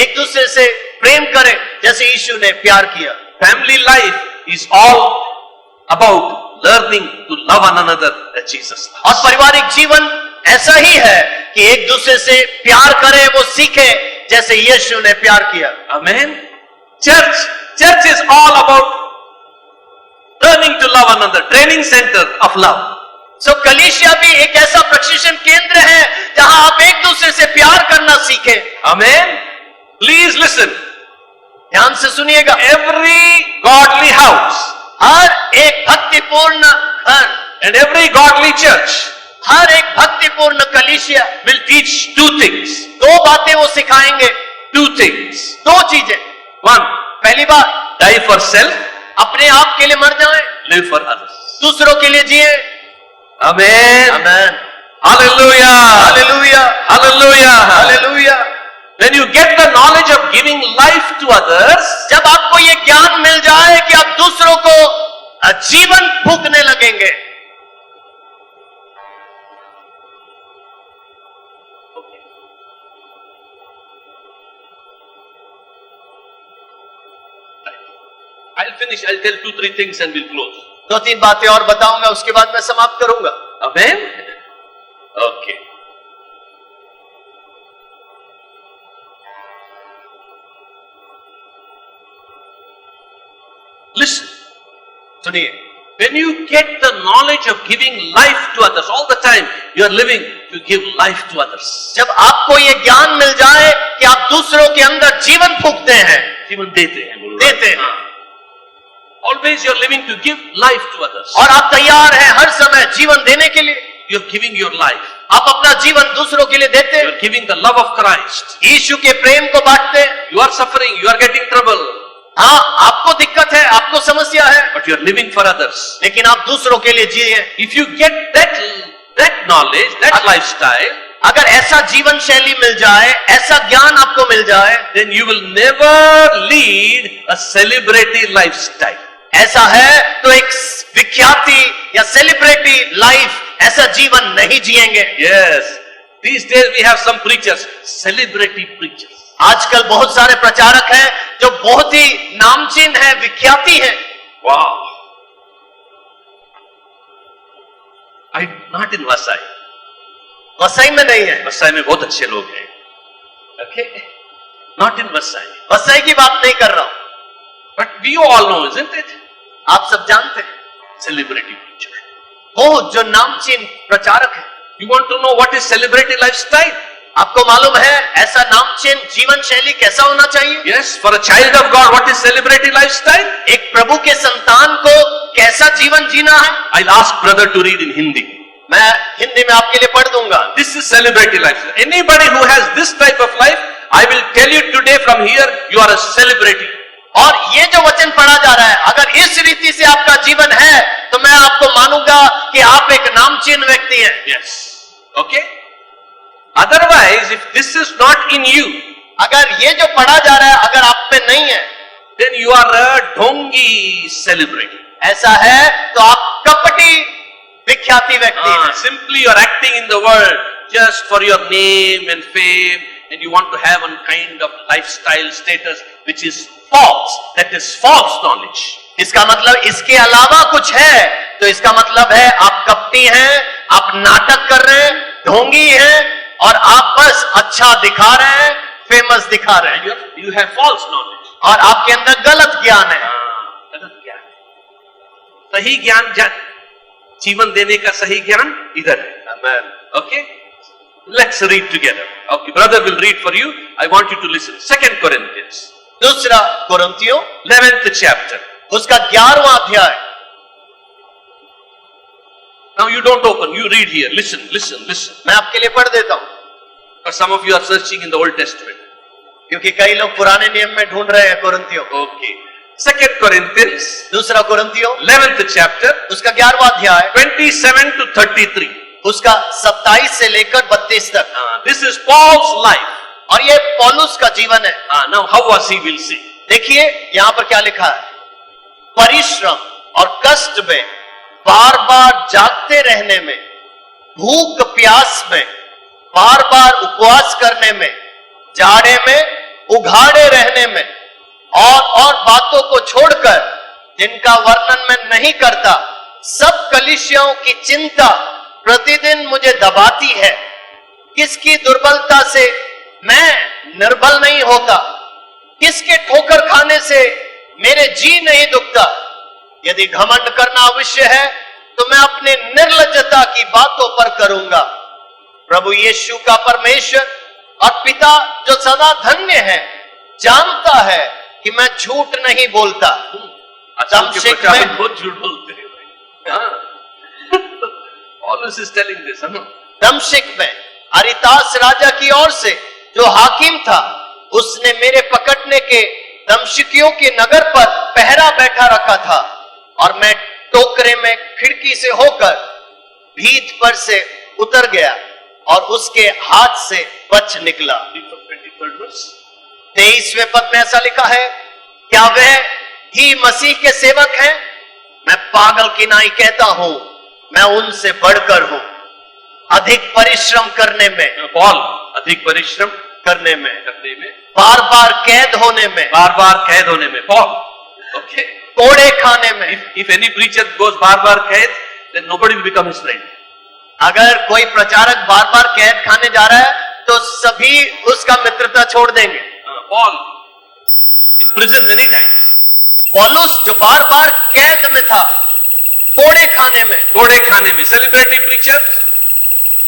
एक दूसरे से प्रेम करें जैसे यीशु ने प्यार किया। Family life is all about learning to love one another as Jesus loves. और पारिवारिक जीवन ऐसा ही है कि एक दूसरे से प्यार करें, वो सीखे जैसे यीशु ने प्यार किया। Amen. Church is all about learning to love one another. Training center of love. सो कलीसिया भी एक ऐसा प्रशिक्षण केंद्र है जहां आप एक दूसरे से प्यार करना सीखें। Amen. Please listen. ध्यान से सुनिएगा। Every godly house हर एक भक्तिपूर्ण घर and every godly church हर एक भक्तिपूर्ण कलीसिया will teach two things. दो बातें वो सिखाएंगे। Two things. दो चीजें। One, पहली बात, die for self, अपने आप के लिए मर जाएं, live for others. दूसरों के लिए जिए। Amen. Amen. Hallelujah. Hallelujah, Hallelujah. Hallelujah. When you get the knowledge of giving life to others, जब आपको ये ज्ञान मिल जाए कि आप दूसरों को जीवन फूंकने लगेंगे, I'll finish. I'll tell 2-3 things and we'll close. दो तीन बातें और बताऊंगा, उसके बाद मैं समाप्त करूंगा। Amen. Okay. Listen. सुनिए, When you get the knowledge of giving life to others, all the time you are living to give life to others. जब आपको ये ज्ञान मिल जाए कि आप दूसरों के अंदर जीवन फूंकते हैं, जीवन देते हैं, बोलो। देते हैं। हाँ। Always you are living to give life to others. और आप तैयार हैं हर समय जीवन देने के लिए। You are giving your life. आप अपना जीवन दूसरों के लिए देते You हैं, are giving the love of Christ. यीशु के प्रेम को बांटते हैं। You are suffering. You are getting trouble. हाँ, आपको दिक्कत है, आपको समस्या है, But you are living for others. लेकिन आप दूसरों के लिए जिए। If you get that knowledge, that lifestyle, अगर ऐसा जीवन शैली मिल जाए, ऐसा ज्ञान आपको मिल जाए, then you will never lead a celebrity lifestyle. ऐसा है तो एक विख्याति या सेलिब्रिटी लाइफ, ऐसा जीवन नहीं जिएंगे। Yes. These days we have some preachers, celebrity preachers. आजकल बहुत सारे प्रचारक हैं जो बहुत ही नामचीन हैं, विख्याति हैं। Wow. Not in Vasai. Vasai में नहीं है, वसई में बहुत अच्छे लोग हैं. Okay? Not in Vasai. Vasai की बात नहीं कर रहा हूं। But we all know, isn't it? आप सब जानते हैं Celebrity preacher. वो जो नामचीन प्रचारक है। You want to know what is celebrity lifestyle? आपको मालूम है ऐसा नामचीन जीवन शैली कैसा होना चाहिए? Yes, for a child of God, what is celebrity lifestyle? एक प्रभु के संतान को कैसा जीवन जीना है? I'll ask brother to read in Hindi. मैं हिंदी में आपके लिए पढ़ दूंगा। This is celebrity lifestyle. Anybody who has this type of life, I will tell you today from here, you are a celebrity. और ये जो वचन पढ़ा जा रहा है, अगर इस रीति से आपका जीवन है तो मैं आपको मानूंगा कि आप एक नामचीन व्यक्ति हैं। Yes. Okay? Otherwise, if this is not in you, अगर ये जो पढ़ा जा रहा है अगर आप में नहीं है, then you are a ढोंगी celebrity. ऐसा है तो आप कपटी विख्याति व्यक्ति हैं। Simply you are acting in the world just for your name and fame, and you want to have one kind of lifestyle status which is false. That is false knowledge. इसका मतलब इसके अलावा कुछ है तो इसका मतलब है आप कपटी हैं, आप नाटक कर रहे हैं, ढोंगी हैं और आप बस अच्छा दिखा रहे हैं, फेमस दिखा रहे हैं। You have false knowledge. और आपके अंदर गलत ज्ञान है। गलत ज्ञान। सही ज्ञान जीवन देने का सही ज्ञान इधर है। Amen. Okay? Let's read together. Okay, brother will read for you. I want you to listen. 2 Corinthians. दूसरा कुरिन्थियों 11th chapter. उसका 11वां अध्याय। Now you don't open, you read here. Listen, listen, listen. मैं आपके लिए पढ़ देता हूं Because some of you are searching in the Old Testament. क्योंकि कई लोग पुराने नियम में ढूंढ रहे हैं कुरिन्थियों को। Okay. 2 Corinthians, दूसरा कुरिन्थियों 11th chapter, उसका 11वां अध्याय 27 to 33. उसका 27 से लेकर 32 तक। This is Paul's life. और ये पौलुस का जीवन है। Now how was he, we'll see. देखिए यहां पर क्या लिखा है, परिश्रम और कष्ट में, बार बार जागते रहने में, भूख प्यास में, बार बार उपवास करने में, जाड़े में, उघाड़े रहने में और बातों को छोड़कर जिनका वर्णन मैं नहीं करता, सब कलीसियाओं की चिंता प्रतिदिन मुझे दबाती है। किसकी दुर्बलता से मैं निर्बल नहीं होता, किसके ठोकर खाने से मेरे जी नहीं दुखता। यदि घमंड करना अवश्य है तो मैं अपने निर्लज्जता की बातों पर करूंगा। प्रभु यीशु का परमेश्वर और पिता जो सदा धन्य है जानता है कि मैं झूठ नहीं बोलता। दमश्क में बहुत झूठ बोलते हैं। Paulus is telling this, huh? दमश्क में अरितास राजा की ओर से जो हाकिम था, उसने मेरे पकड़ने के दमश्कियों के नगर पर पहरा बैठा रखा था और मैं टोकरे में खिड़की से होकर भीत पर से उतर गया और उसके हाथ से बच निकला। 23वें पद में ऐसा लिखा है, क्या वह ही मसीह के सेवक हैं? मैं पागल की नाई कहता हूं, मैं उनसे बढ़कर हूं। अधिक परिश्रम करने में, पॉल अधिक परिश्रम करने में, बार बार कैद होने में, कैद होने में, पॉल ओके, कोड़े खाने में। if any preacher goes बार कैद, then nobody will become his friend. अगर कोई प्रचारक बार कैद खाने जा रहा है तो सभी उसका मित्रता छोड़ देंगे। Paul in prison many times. पौलुस जो बार कैद में था, कोड़े खाने में, celebrity preacher,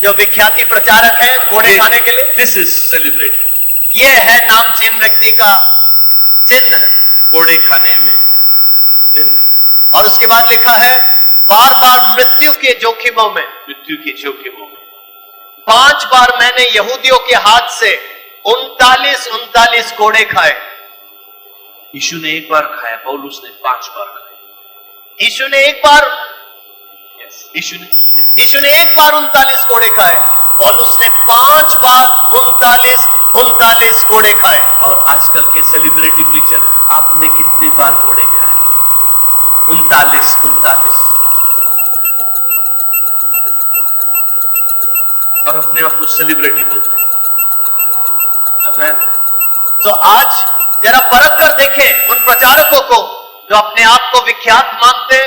जो विख्याति प्रचारक है कोड़े खाने के लिए, this is celebrity. ये है नामचीन व्यक्ति का चिन्ह, कोड़े खाने में। और उसके बाद लिखा है बार मृत्यु के जोखिमों में। 5 बार मैंने यहूदियों के हाथ से 39 कोड़े खाए। यीशु ने एक बार खाया, पौलुस ने 5 बार खाया। यीशु ने एक बार 39 कोड़े खाए, पौलुस ने 5 बार 39 कोड़े खाए। और आजकल के सेलिब्रिटी प्रीचर, आपने कितनी बार कोड़े खाए? 39 और अपने आप को सेलिब्रिटी बोलते हैं। तो आज जरा परख कर देखें उन प्रचारकों को जो अपने आप को विख्यात मानते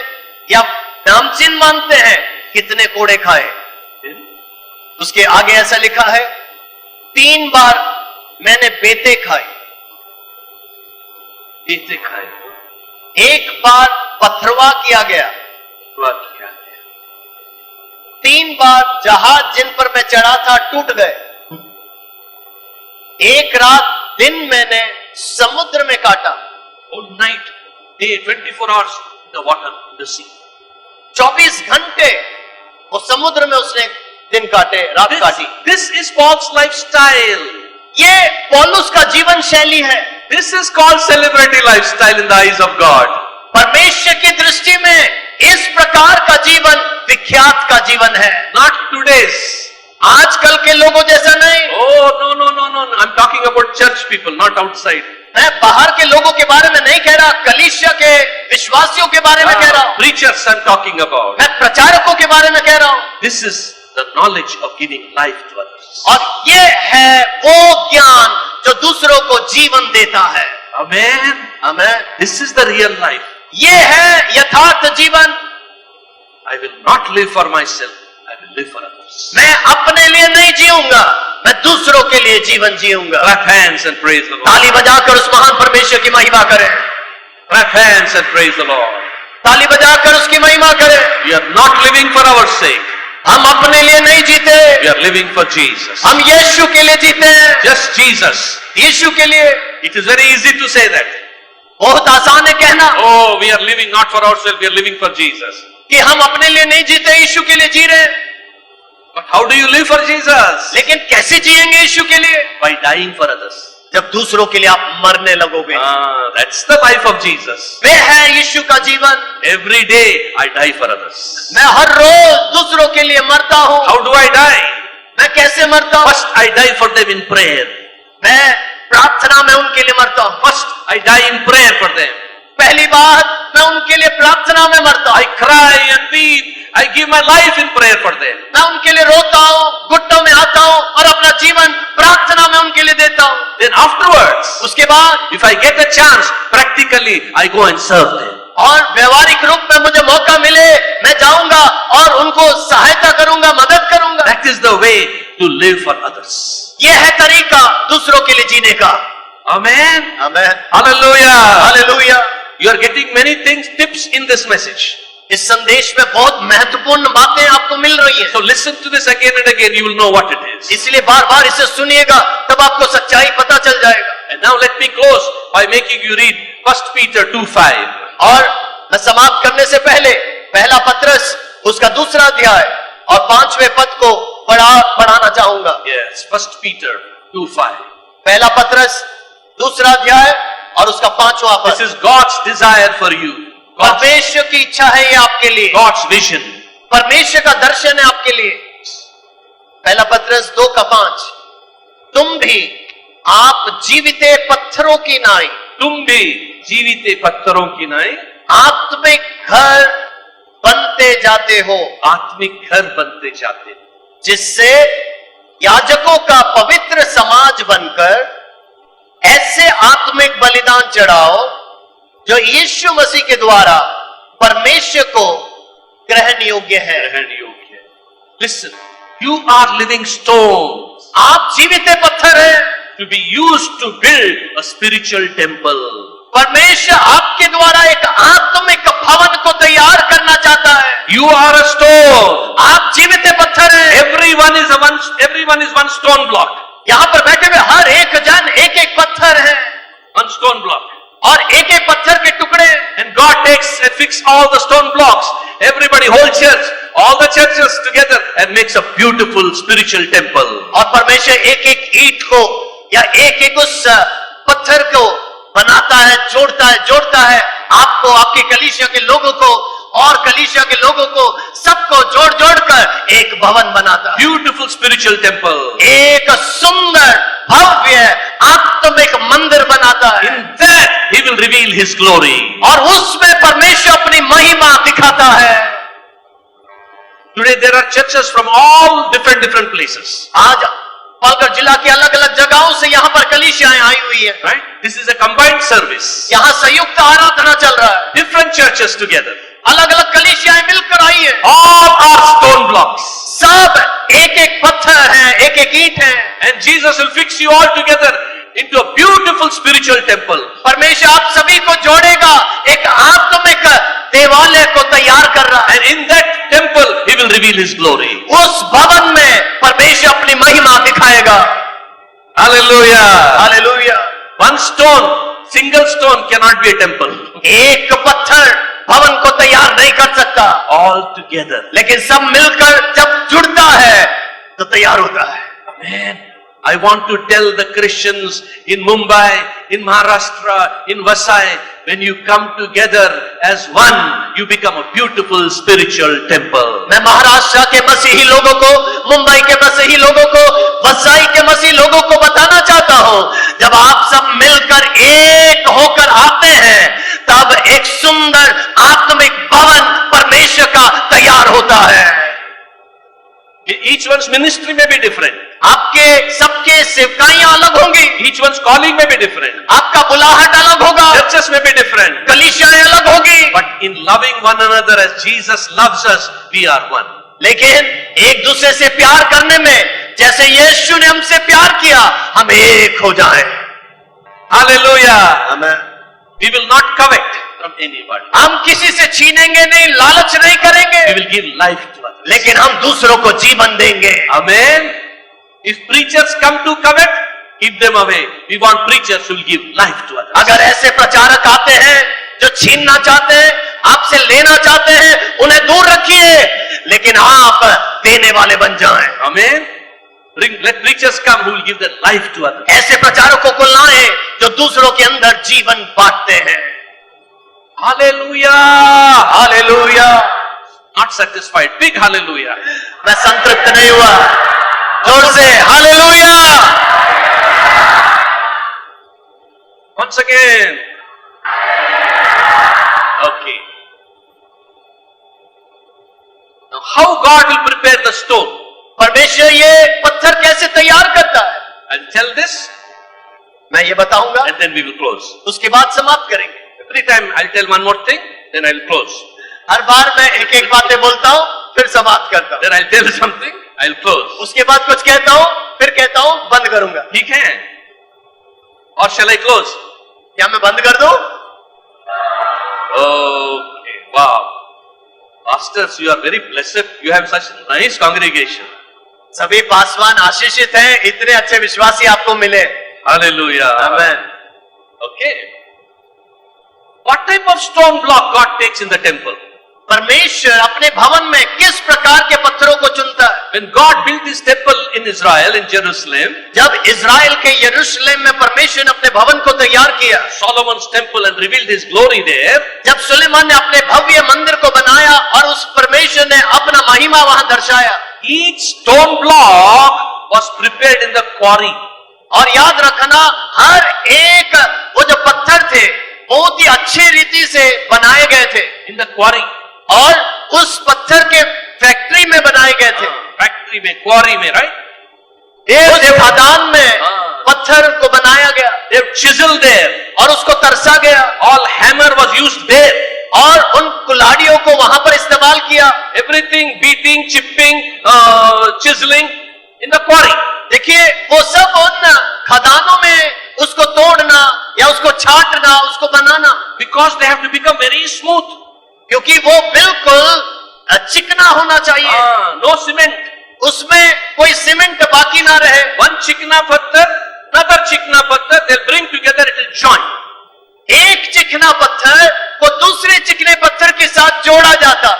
या नामचीन मानते हैं, कितने कोड़े खाए। उसके आगे ऐसा लिखा है, 3 बार मैंने बेटे खाए, बेटे खाए, 1 बार पथरवा किया गया, क्या गया, 3 बार जहाज जिन पर मैं चढ़ा था टूट गए, 1 रात दिन मैंने समुद्र में काटा, all night, day, 24 hours in the water, in the sea. 24 घंटे वो समुद्र में उसने दिन काटे, रात काटी। This is Paul's lifestyle. ये पौलुस का जीवन शैली है। This is called celebrity lifestyle in the eyes of God. परमेश्वर की दृष्टि में इस प्रकार का जीवन विख्यात का जीवन है, Not today's. आजकल के लोगों जैसा नहीं। Oh, no. I'm talking about church people, not outside. मैं बाहर के लोगों के बारे में नहीं कह रहा, कलीसिया के विश्वासियों के बारे में कह रहा हूं। Preachers I'm talking about. मैं प्रचारकों के बारे में कह रहा हूं। This is the knowledge of giving life to others. और ये है वो ज्ञान जो दूसरों को जीवन देता है। Amen. Amen. This is the real life. ये है यथार्थ जीवन। I will not live for myself. I will live for others. मैं अपने लिए नहीं जीऊंगा, मैं दूसरों के लिए जीवन जीऊंगा। Clap hands and praise the Lord. ताली बजाकर उस महान परमेश्वर की महिमा करें। Clap hands and praise the Lord. ताली बजाकर उसकी महिमा करें। We are not living for our sake. हम अपने लिए नहीं जीते, We are living for Jesus. हम यीशु के लिए जीते हैं। Just Jesus. यीशु के लिए। It is very easy to say that. बहुत आसान है कहना Oh, we are living not for ourselves, we are living for Jesus. कि हम अपने लिए नहीं जीते, यीशु के लिए जी रहे हैं। But how do you live for Jesus? लेकिन कैसे जिएंगे यीशु के लिए? By dying for others. जब दूसरों के लिए आप मरने लगोगे। That's the life of Jesus. वे है यीशु का जीवन। Every day I die for others. मैं हर रोज दूसरों के लिए मरता हूँ। How do I die? मैं कैसे मरता हूँ? First I die for them in prayer. मैं प्रार्थना में उनके लिए मरता हूँ। First I die in prayer for them. पहली बात मैं उनके लिए प्रार्थना में मरता I हूँ। cry and weep. I give my life in prayer for them. मैं उनके लिए रोता हूँ, घुटनों में आता हूँ और अपना जीवन प्रार्थना में उनके लिए देता हूँ। Then afterwards, उसके बाद if I get a chance, practically I go and serve them. और व्यवहारिक रूप में मुझे मौका मिले, मैं जाऊंगा और उनको सहायता करूंगा, मदद करूंगा। That is the way to live for others. ये है तरीका दूसरों के लिए जीने का। Amen. Amen. Hallelujah. Hallelujah. You are getting many things, tips in this message. इस संदेश में बहुत महत्वपूर्ण बातें आपको मिल रही So है, listen to this again and again, you will know what it is. इसलिए बार बार इसे सुनिएगा, तब आपको सच्चाई पता चल जाएगा। And now let me close by making you read 1 Peter 2:5. और मैं समाप्त करने से पहले पहला पत्रस उसका 2 अध्याय और 5वें पद को पढ़ाना चाहूंगा। Yes, 1 Peter 2:5. पहला पत्रस 2 अध्याय और उसका 5वां This पद। is God's desire for you. परमेश्वर की इच्छा है ये आपके लिए, God's vision. परमेश्वर का दर्शन है आपके लिए। पहला पत्रस 2:5, तुम भी आप जीविते पत्थरों की नाई, तुम भी जीविते पत्थरों की नाई आत्मिक घर बनते जाते हो, आत्मिक घर बनते जाते हो, जिससे याजकों का पवित्र समाज बनकर ऐसे आत्मिक बलिदान चढ़ाओ जो यीशु मसीह के द्वारा परमेश्वर को ग्रहण योग्य है। ग्रहण योग्य है। Listen, you are living stones आप जीवित पत्थर हैं, to be used to build a spiritual temple. परमेश्वर आपके द्वारा एक आत्मिक भवन को तैयार करना चाहता है। You are a stone. आप जीवित पत्थर हैं। Everyone is one stone block. यहाँ पर बैठे हुए हर एक जन एक एक पत्थर है One stone block. और एक एक पत्थर के टुकड़े। And God takes and fix all the stone blocks. Everybody, whole church, all the churches together and makes a beautiful spiritual temple. और परमेश्वर एक एक ईंट को या एक एक उस पत्थर को बनाता है, जोड़ता है आपको, आपकी कलीसिया के लोगों को और कलीसिया के लोगों को, सबको जोड़ कर एक भवन बनाता है। Beautiful spiritual temple. एक सुंदर भव्य आत्मिक मंदिर बनाता है। In that He will reveal His glory. और उसमें परमेश्वर अपनी महिमा दिखाता है। Today there are churches from all different places. आज पालघर जिला की अलग अलग जगहों से यहाँ पर कलीसियाएं आई हुई है। Right? This is a combined service. यहाँ संयुक्त आराधना चल रहा है, Different churches together. अलग अलग कलीसियाएं मिलकर आई है। All are stone blocks. सब एक एक पत्थर है, एक एक ईंट है। And Jesus will fix you all together into a beautiful spiritual temple. परमेश्वर आप सभी को जोड़ेगा, एक आत्मिक देवालय को तैयार कर रहा है। And in that temple, He will reveal His glory. उस भवन में परमेश्वर अपनी महिमा दिखाएगा। Hallelujah. Hallelujah. One stone, single stone cannot be a temple. एक पत्थर भवन को तैयार नहीं कर सकता, All together. लेकिन सब मिलकर जब जुड़ता है तो तैयार होता है। Man, I want to tell the Christians in Mumbai, in Maharashtra, in Vasai, when you come together as one, you become a beautiful spiritual temple. मैं महाराष्ट्र के मसीही लोगों को, मुंबई के मसीही लोगों को, वसाई के मसीही लोगों को बताना चाहता हूं, जब आप सब मिलकर एक होकर आते हैं, तब एक सुंदर आत्मिक भवन परमेश्वर का तैयार होता है। Each one's ministry may be different. आपके सबके सेवकाइयां अलग होंगी, Each one's calling may be different. आपका बुलाहट अलग होगा, Churches may be different. कलीसियाएं अलग होगी, But in loving one another as Jesus loves us, we are one. लेकिन एक दूसरे से प्यार करने में जैसे यीशु ने हमसे प्यार किया, हम एक हो जाएं। Hallelujah. Amen. We will not covet from anybody. हम किसी से छीनेंगे नहीं, लालच नहीं करेंगे, We will give life to others. लेकिन हम दूसरों को जीवन देंगे। Amen. If preachers come to covet, keep them away. We want preachers who will give life to others. अगर ऐसे प्रचारक आते हैं जो छीनना चाहते हैं, आपसे लेना चाहते हैं, उन्हें दूर रखिए, लेकिन आप देने वाले बन जाएं। Amen. Let preachers come who will give their life to others. ऐसे प्रचारकों को लाएं जो दूसरों के अंदर जीवन बांटते हैं। Hallelujah. Hallelujah. Not satisfied. Big hallelujah. मैं संतृप्त नहीं हुआ, जोर से hallelujah. Once again. Okay. Now how God will prepare the stone? परमेश्वर ये पत्थर कैसे तैयार करता है, I'll tell this मैं ये बताऊंगा, and then we will close. उसके बाद समाप्त करेंगे। Every time I'll tell one more thing, then I'll close. हर बार मैं एक एक बातें बोलता हूँ, फिर समाप्त करता हूँ, Then I'll tell something, I'll close. उसके बाद कुछ कहता हूँ, फिर कहता हूँ बंद करूंगा। He can. Or shall I close? क्या मैं बंद कर दूं? Okay. Wow. Pastors, you are very blessed. You have such nice congregation. सभी पासवान आशीषित हैं, इतने अच्छे विश्वासी आपको मिले। Hallelujah. Amen. Okay. What type of stone block God takes in the temple? परमेश्वर अपने भवन में किस प्रकार के पत्थरों को चुनता है? When God built His temple in Israel, in Jerusalem, जब इजराइल के यरूशलेम में परमेश्वर ने अपने भवन को तैयार किया, Solomon's temple, and revealed His glory there, जब सुलेमान ने अपने भव्य मंदिर को बनाया और उस परमेश्वर ने अपना महिमा वहां दर्शाया, each stone block was prepared in the quarry. और याद रखना हर एक वो जो पत्थर थे बहुत ही अच्छी रीति से बनाए गए थे, In the quarry. और उस पत्थर के फैक्ट्री में बनाए गए थे, Factory में, quarry में, right? उस खदान में पत्थर को बनाया गया They have chiseled there. और उसको तरसा गया, All hammer was used there. और उन कुल्हाड़ियों को वहां पर इस्तेमाल किया। Everything beating, chipping, chiseling in the quarry. देखिए वो सब उन खदानों में उसको तोड़ना या उसको छाटना, उसको बनाना, Because they have to become very smooth. क्योंकि वो बिल्कुल चिकना होना चाहिए, No cement. उसमें कोई सीमेंट बाकी ना रहे। One चिकना पत्थर, another चिकना पत्थर, they'll bring together, it will join. एक चिकना पत्थर को दूसरे चिकने पत्थर के साथ जोड़ा जाता,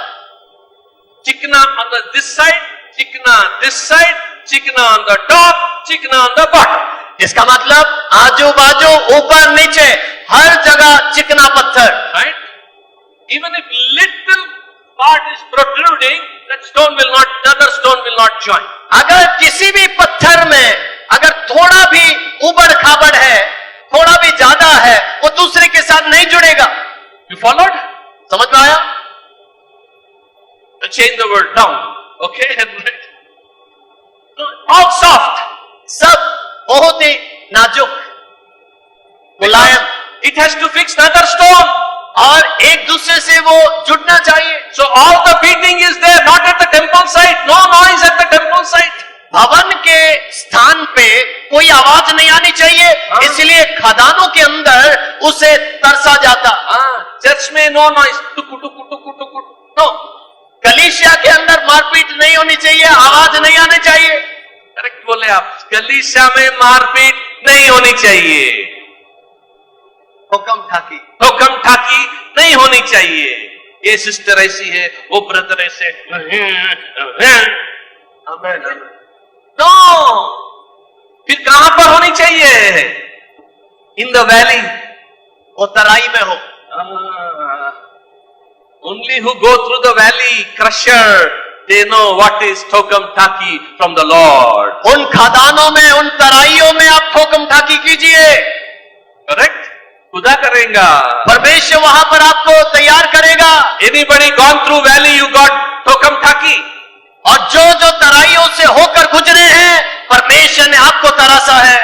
Chikna on this side, chikna this side, chikna on the top, chikna on the bottom. इसका मतलब आजू बाजू ऊपर नीचे हर जगह चिकना पत्थर। Right? Even if little part is protruding, that stone will not, the other stone will not join. अगर किसी भी पत्थर में अगर थोड़ा भी उबड़ खाबड़ है, थोड़ा भी ज्यादा है, वो दूसरे के साथ नहीं जुड़ेगा। You followed? समझ में आया? Change the word down. Okay? All soft. बहुत ही नाजुक, मुलायम, It has to fix another stone. और एक दूसरे से वो जुड़ना चाहिए। So all the beating is there, not at the temple site. No noise at the temple site. भवन के स्थान पे कोई आवाज नहीं आनी चाहिए, इसलिए खदानों के अंदर उसे तरसा जाता। Church में no noise. Tuku tuku tuku tuku. No. कलीसिया के अंदर मारपीट नहीं होनी चाहिए, आवाज नहीं आनी चाहिए। करेक्ट बोले आप। कलीसिया में मारपीट नहीं होनी चाहिए, हुक्म ठाकी, हुक्म ठाकी नहीं होनी चाहिए। ये सिस्टर ऐसी है, वो ब्रदर ऐसे। नो, फिर कहां पर होनी चाहिए? इन द वैली, वो तराई में हो। Only who go through the valley, crusher, they know what is ठोकम ठाकी from the Lord. उन खदानों में, उन तराइयों में आप ठोकम ठाकी कीजिए। Correct? खुदा करेगा। परमेश्वर वहां पर आपको तैयार करेगा। Anybody gone through valley, you got ठोकम ठाकी. और जो जो तराइयों से होकर गुजरे हैं, परमेश्वर ने आपको तरासा है।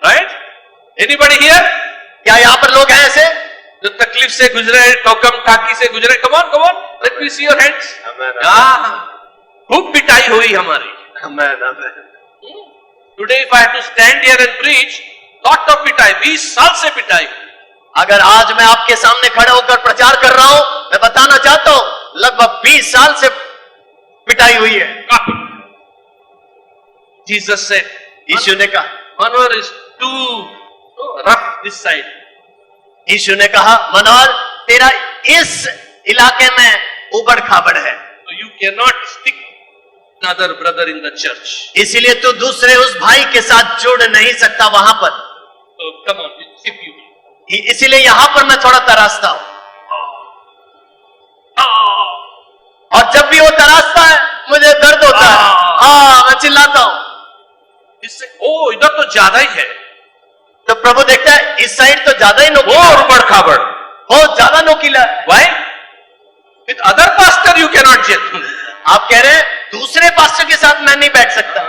Right? Anybody here? क्या यहाँ पर लोग हैं ऐसे जो तकलीफ से गुजरे, ठोकम ठाकी से गुजरे? Come on, come on. Let me see your hands. खूब पिटाई हुई हमारी। Today if I have to stand here and preach, lot of पिटाई, 20 साल से पिटाई। अगर आज मैं आपके सामने खड़े होकर प्रचार कर रहा हूं, मैं बताना चाहता हूं लगभग 20 साल से पिटाई हुई है। Jesus said, यीशु ने कहा, Manohar is too rough this side. यीशु ने कहा, मनोहर तेरा इस इलाके में उबड़ खाबड़ है, So you cannot stick another brother in the church. इसीलिए तू दूसरे उस भाई के साथ जुड़ नहीं सकता वहां पर। So come on, skip you. इसीलिए यहां पर मैं थोड़ा तरासता हूं। और जब भी वो तरासता है मुझे दर्द होता है, मैं चिल्लाता हूं। इससे ओ इधर तो ज्यादा ही है। तो प्रभु देखता है इस साइड तो ज्यादा ही नोकीला, और उबड़ खाबड़, बहुत ज्यादा नोकीला है। Why? With other pastor you cannot judge. आप कह रहे हैं दूसरे पास्टर के साथ मैं नहीं बैठ सकता,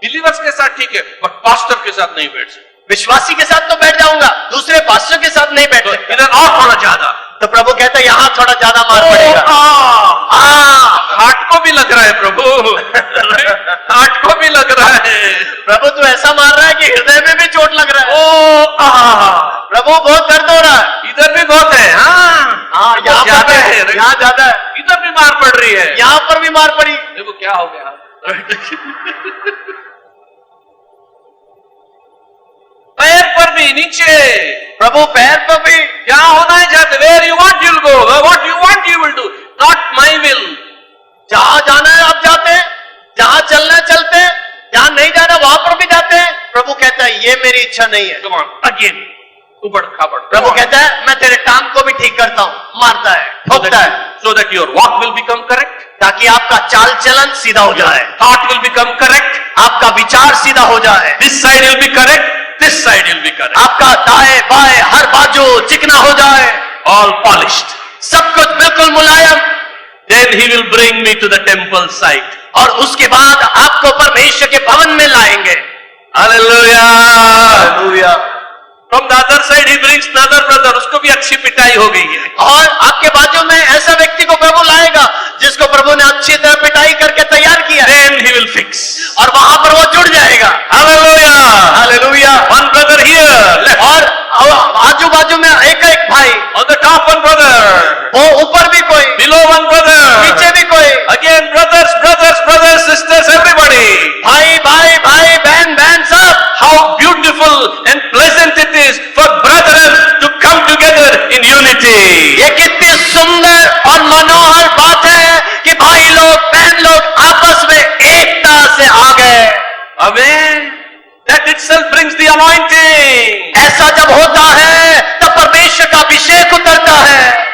बिलीवर्स के साथ ठीक है, बट पास्टर के साथ नहीं बैठ सकते। विश्वासी के साथ तो बैठ जाऊंगा, दूसरे पास्टर के साथ नहीं बैठ तो सकता। इधर और थोड़ा ज्यादा। तो प्रभु कहता है यहाँ थोड़ा ज्यादा मार पड़ेगा। हार्ट को भी लग रहा है प्रभु, हार्ट को भी लग रहा है। प्रभु तू ऐसा मार रहा है कि हृदय में भी चोट लग रहा है। प्रभु बहुत दर्द हो रहा है। इधर भी बहुत है। हाँ, यहाँ ज्यादा है, यहाँ ज्यादा है, इधर भी मार पड़ रही है, यहाँ पर भी मार पड़ी। देखो क्या हो गया। पैर पर भी नीचे, प्रभु पैर पर भी। क्या होना है जाते, where you want you will go, what you want you will do, not my will. जहां जाना है आप जाते हैं, जहां चलना है चलते हैं, जहां नहीं जाना वहां पर भी जाते हैं। प्रभु कहता है ये मेरी इच्छा नहीं है। कम ऑन अगेन, उबड़ खाबड़। प्रभु कहता है मैं तेरे टांग को भी ठीक करता हूं, मारता है, ठोकता है, so that your walk will become correct, ताकि आपका चाल चलन सीधा हो जाए, thought will become correct, आपका विचार सीधा हो जाए, this side will be correct, this side will be correct, आपका दाएं बाएं हर बाजू चिकना हो जाए, all polished. सब कुछ बिल्कुल मुलायम। Then he will bring me to the temple site. और उसके बाद आपको परमेश्वर के भवन में लाएंगे। Hallelujah. Hallelujah. From the other side he brings another brother, उसको भी अच्छी पिटाई हो गई है। और आपके बाजू में ऐसा व्यक्ति को प्रभु लाएगा जिसको प्रभु ने अच्छी तरह पिटाई करके तैयार किया। Then he will fix. और वहां पर वो जुड़ जाएगा। Hallelujah. Hallelujah. One brother here, left. और आजू बाजू में एक एक भाई, On the top one brother, वो ऊपर भी कोई, below one brother, नीचे भी कोई, again brothers, brothers, brothers, sisters, everybody. भाई भाई भाई, बहन बहन, सब। How beautiful and pleasant it is for brethren to come together in unity. ये कितनी सुंदर और मनोहर बात है कि भाई लोग बहन लोग आपस में एकता से आ गए। Amen. That itself brings the anointing. ऐसा जब होता है तब परमेश्वर का अभिषेक उतरता है।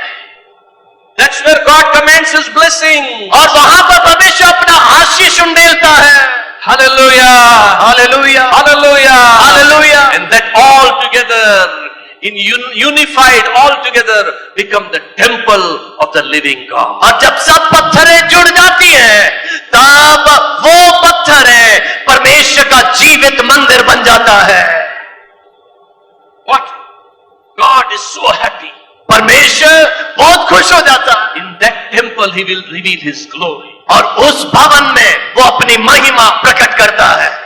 That's where God commands His blessing. और वहां पर परमेश्वर अपना आशीष उंडेलता है। Hallelujah. Hallelujah, Hallelujah. Hallelujah. And that all together, unified all together, become the temple of the living God. और जब सब पत्थरें जुड़ जाती हैं तब वो पत्थर है परमेश्वर का जीवित मंदिर बन जाता है। temple he will reveal his glory. और उस भवन में वो अपनी महिमा प्रकट करता है।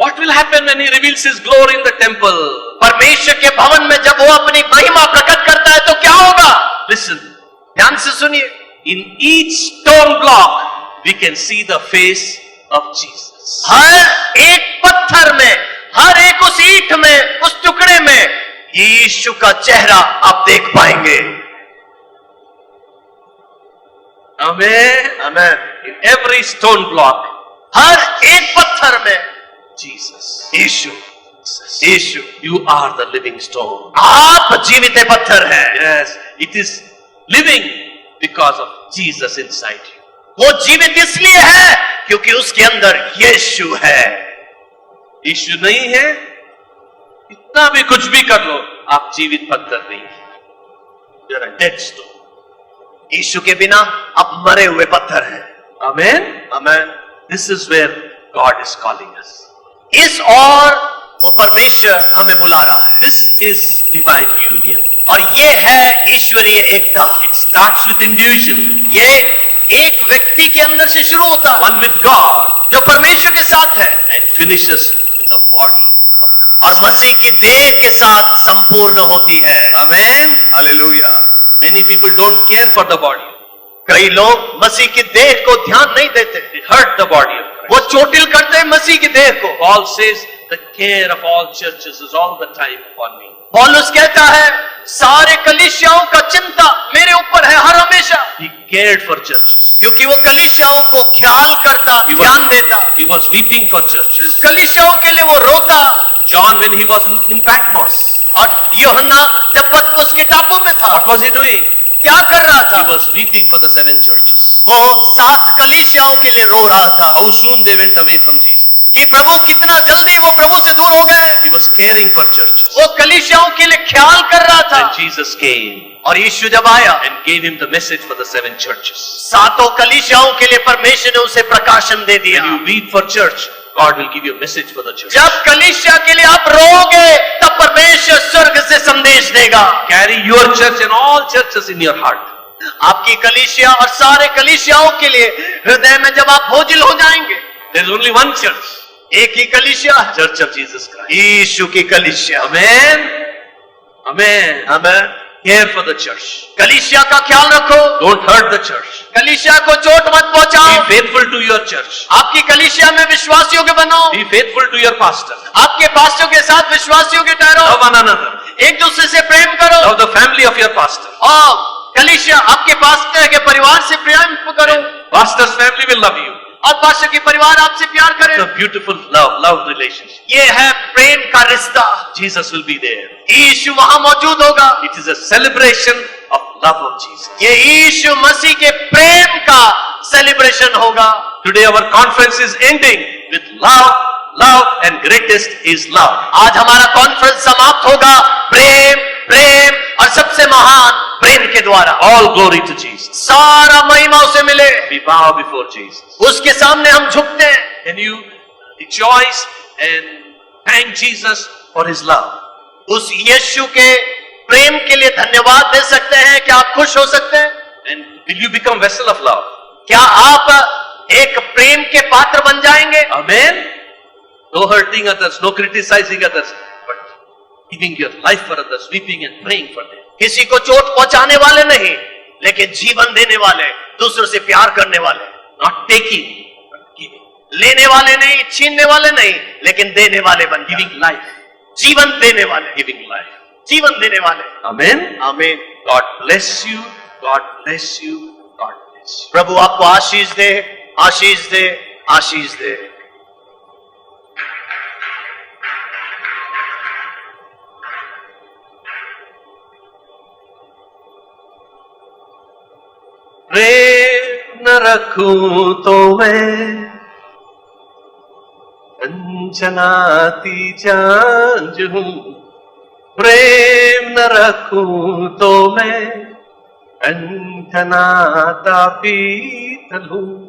What will happen when he reveals his glory in the temple? परमेश्वर के भवन में जब वो अपनी महिमा प्रकट करता है तो क्या होगा? Listen, ध्यान से सुनिए। in each stone block we can see the face of Jesus. हर एक पत्थर में, हर एक उस ईंट में, उस टुकड़े में यीशु का चेहरा आप देख पाएंगे। Amen. Amen. In every stone block, हर एक पत्थर में Jesus. Yeshu, Yeshu, You are the living stone. आप जीवित पत्थर हैं। Yes, it is living because of Jesus inside you. वो जीवित इसलिए है क्योंकि उसके अंदर यीशु है। यीशु नहीं है, इतना भी कुछ भी कर लो, आप जीवित पत्थर नहीं है। You are a dead stone. यीशु के बिना आप मरे हुए पत्थर हैं। Amen. Amen. This is where God is calling us. इस और वो परमेश्वर हमें बुला रहा है। This is divine union. और ये है ईश्वरीय एकता। It starts with individual, ये एक व्यक्ति के अंदर से शुरू होता है one with God, जो परमेश्वर के साथ है, and finishes with the body. और मसीह की देह के साथ संपूर्ण होती है। Amen. Hallelujah. Many people don't care for the body. कई लोग मसीह की देह को ध्यान नहीं देते, They hurt the body of Christ. वो चोटिल करते हैं मसीह की देह को। Paul says the care of all churches is all the time upon me. पौलुस कहता है सारे कलीसियाओं का चिंता मेरे ऊपर है हर हमेशा, He cared for churches. क्योंकि वो कलीसियाओं को ख्याल करता, He ध्यान देता। he was weeping for churches. कलीसियाओं के लिए वो रोता। John, when he was in Patmos, और यूहन्ना जब पतमुस के टापू में था, what was he doing? क्या कर रहा था? He was weeping for the 7 churches. वो 7 कलीसियाओं के लिए रो रहा था How soon they went away from Jesus. कि प्रभु कितना जल्दी वो प्रभु से दूर हो गए। He was caring for churches. वो कलीसियाओं के लिए ख्याल कर रहा था। And Jesus came और यीशु जब आया and gave him the message for the 7 churches. 7 कलीसियाओं के लिए परमेश्वर ने उसे प्रकाशन दे दिया। When you weep for church, God will give you a message for the church. जब कलीसिया के लिए आप रोगे तब परमेश्वर स्वर्ग से संदेश देगा। Carry your church and all churches in your heart. आपकी कलीसिया और सारे कलीसियाओं के लिए हृदय में जब आप बोझिल हो जाएंगे, There is only one church, एक ही कलीसिया है, Church of Jesus Christ. यीशु की कलीसिया। Amen. Amen. Amen. Care for the church. कलीसिया का ख्याल रखो, Don't hurt the church. कलीसिया को चोट मत पहुंचाओ। Be faithful to your church. आपकी कलीसिया में विश्वासियों के बनो, Be faithful to your pastor. आपके पास्टरों के साथ विश्वासियों के ठहरो, Love one another. एक दूसरे से प्रेम करो, Love the family of your pastor. और कलीसिया आपके पास्टर के परिवार से प्रेम करो, Pastor's family will love you. और पास्टर के परिवार आपसे प्यार करे। It's a beautiful love relationship. ये है प्रेम का रिश्ता। Jesus will be there. यीशु वहां मौजूद होगा। It is a celebration of love of Jesus. ये यीशु मसीह के प्रेम का सेलिब्रेशन होगा। Today our conference is ending with love and greatest is love. आज हमारा कॉन्फ्रेंस समाप्त होगा प्रेम, प्रेम और सबसे महान प्रेम के द्वारा। All glory to Jesus. सारा महिमा उसे मिले। We bow before Jesus. उसके सामने हम झुकते हैं। Can you rejoice and thank Jesus for his love? उस यीशु के प्रेम के लिए धन्यवाद दे सकते हैं। क्या आप खुश हो सकते हैं? And will you become vessel of love? क्या आप एक प्रेम के पात्र बन जाएंगे? Amen. No hurting others, no criticizing others, but giving your life for others, weeping and praying for them. किसी को चोट पहुंचाने वाले नहीं, लेकिन जीवन देने वाले, दूसरों से प्यार करने वाले। Not taking, but giving. लेने वाले नहीं, छीनने वाले नहीं, लेकिन देने वाले बन जाए। Giving life. जीवन देने वाले, Giving life. जीवन देने वाले। Amen. आमीन। God bless you. God bless you. God bless you. प्रभु आपको आशीष दे, आशीष दे, आशीष दे। प्रेम न रखूं तो मैं अंजनाती झांझ हूं। प्रेम न रखूं तो मैं अंजनाता पीतल हूं।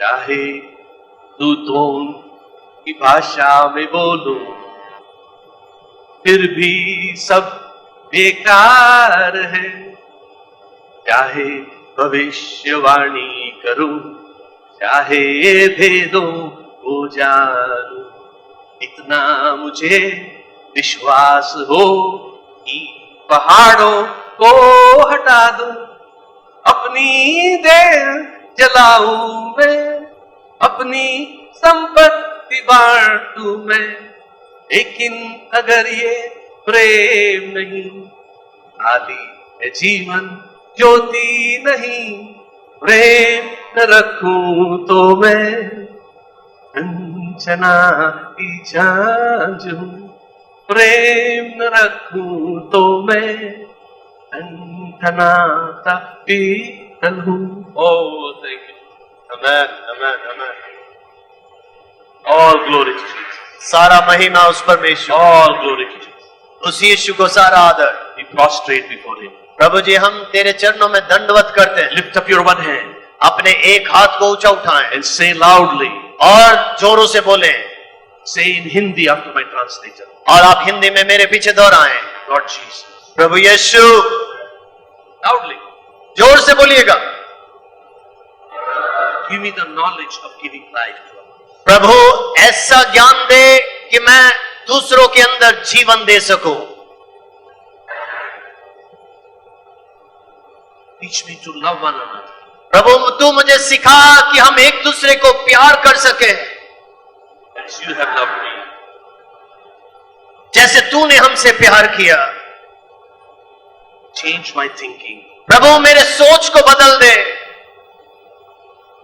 चाहे दूतों की भाषा में बोलूं, फिर भी सब बेकार है। चाहे भविष्यवाणी करूं, चाहे भेदों को जानूं, इतना मुझे विश्वास हो कि पहाड़ों को हटा दूं, अपनी देर जलाऊं मैं, अपनी संपत्ति बांटूं मैं, लेकिन अगर ये प्रेम नहीं, खाली है जीवन ज्योति नहीं, प्रेम न रखूं तो मैं अंजना की झांझ हूं, प्रेम न रखूं तो मैं अंजना का पीतल हूं। Oh, thank you. Amen, amen, amen. All glory to Jesus. सारा महिमा उस परमेश्वर, All glory to Jesus. उस यीशु को सारा आदर। We prostrate before Him. प्रभु जी, हम तेरे चरणों में दंडवत करते हैं। Lift up your one hand अपने एक हाथ को ऊंचा उठाएं and say loudly. और जोरों से बोलें, Say in Hindi after my translator. और आप हिंदी में मेरे पीछे दोहराएं। Lord Jesus. प्रभु यीशु, Loudly. जोर से बोलिएगा, Give me the knowledge of giving life to others. प्रभु ऐसा ज्ञान दे कि मैं दूसरों के अंदर जीवन दे सकूं। Teach me to love one another. प्रभु तू मुझे सिखा कि हम एक दूसरे को प्यार कर सके, As you have loved me. जैसे तूने हमसे प्यार किया। Change my thinking. प्रभु मेरे सोच को बदल दे।